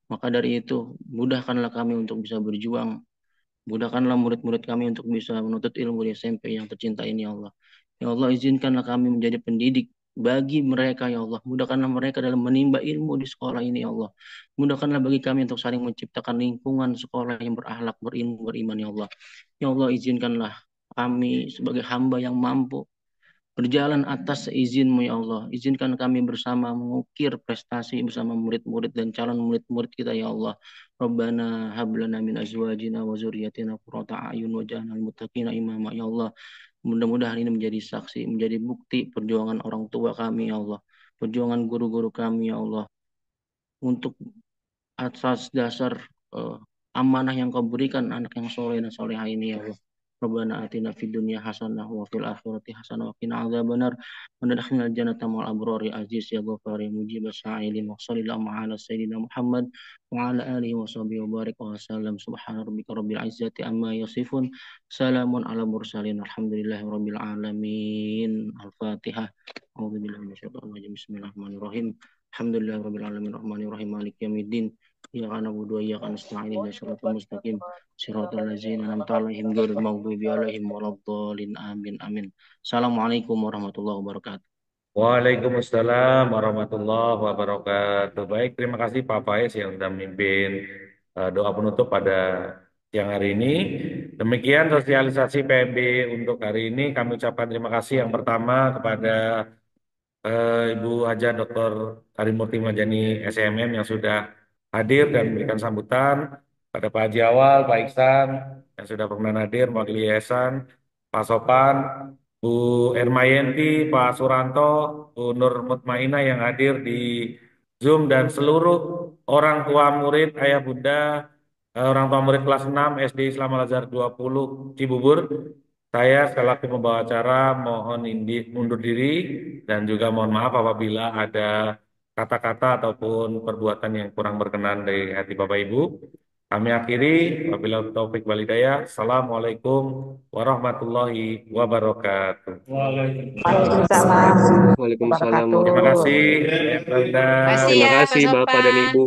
S8: Maka dari itu, mudahkanlah kami untuk bisa berjuang. Mudahkanlah murid-murid kami untuk bisa menuntut ilmu di SMP yang tercinta ini, Ya Allah. Ya Allah, izinkanlah kami menjadi pendidik bagi mereka, Ya Allah. Mudahkanlah mereka dalam menimba ilmu di sekolah ini, Ya Allah. Mudahkanlah bagi kami untuk saling menciptakan lingkungan sekolah yang berakhlak, berilmu, beriman, Ya Allah. Ya Allah, izinkanlah kami sebagai hamba yang mampu berjalan atas seizinmu, Ya Allah. Izinkan kami bersama mengukir prestasi bersama murid-murid dan calon murid-murid kita, Ya Allah. Rabbana hablana min azwajina wa zurriyatina qurrata a'yun waj'alna lil muttaqina imama, Ya Allah. Mudah-mudahan ini menjadi saksi, menjadi bukti perjuangan orang tua kami, Ya Allah. Perjuangan guru-guru kami, Ya Allah. Untuk atas dasar eh, amanah yang kau berikan anak yang soleh dan soleha ini, Ya Allah. Rabbana atina fid dunya hasanah wa fil akhirati hasanah wa qina adzabannar wa adkhilnal jannata ma'al abrar ya aziz ya ghafar ya mujib as-sa'ilin wa sallallahu ala sayyidina Muhammad wa ala alihi wa sahbihi wa barik wa sallam subhana rabbika rabbil izzati amma yasifun salamun ala mursalin alhamdulillahi rabbil alamin. Al-Fatihah. A'udzu billahi minasyaitonir rajim. Bismillahirrahmanirrahim. Alhamdulillahi rabbil alamin arrahmanir rahim maliki yaumiddin. Iyyaka na'budu wa iyyaka nasta'in ihdinas siratal mustaqim siratal ladzina an'amta 'alaihim ghairil maghdubi 'alaihim waladdallin. Amin amin. Assalamualaikum warahmatullahi wabarakatuh.
S2: Waalaikumsalam warahmatullahi wabarakatuh. Baik, terima kasih Pak Faiz yang sudah memimpin doa penutup pada siang hari ini. Demikian sosialisasi PMB untuk hari ini. Kami ucapkan terima kasih yang pertama kepada Ibu Haja Dr. Karimurti Majani SMM yang sudah hadir dan memberikan sambutan, pada Pak Haji Awal, Pak Iksan yang sudah berkenan hadir, mewakili yayasan, Pak Sopan, Bu Ermayanti, Pak Suranto, Bu Nur Mutmainah yang hadir di Zoom, dan seluruh orang tua murid, ayah bunda, orang tua murid kelas 6 SD Islam Al Azhar 20 Cibubur. Saya selaku pembawa acara mohon mundur diri dan juga mohon maaf apabila ada kata-kata ataupun perbuatan yang kurang berkenan dari hati Bapak Ibu. Kami akhiri, wabillahi taufik walhidayah. Assalamualaikum warahmatullahi wabarakatuh.
S5: Waalaikumsalam
S1: Waalaikumsalam
S7: Waalaikumsalam
S1: wabarakatuh.
S2: Terima kasih,
S7: warahmatullahi wabarakatuh.
S2: Mbak Linda.
S1: Terima kasih
S7: Terima
S1: ya Pak
S7: kasih Bapak dan
S1: Sofan.
S7: Ibu.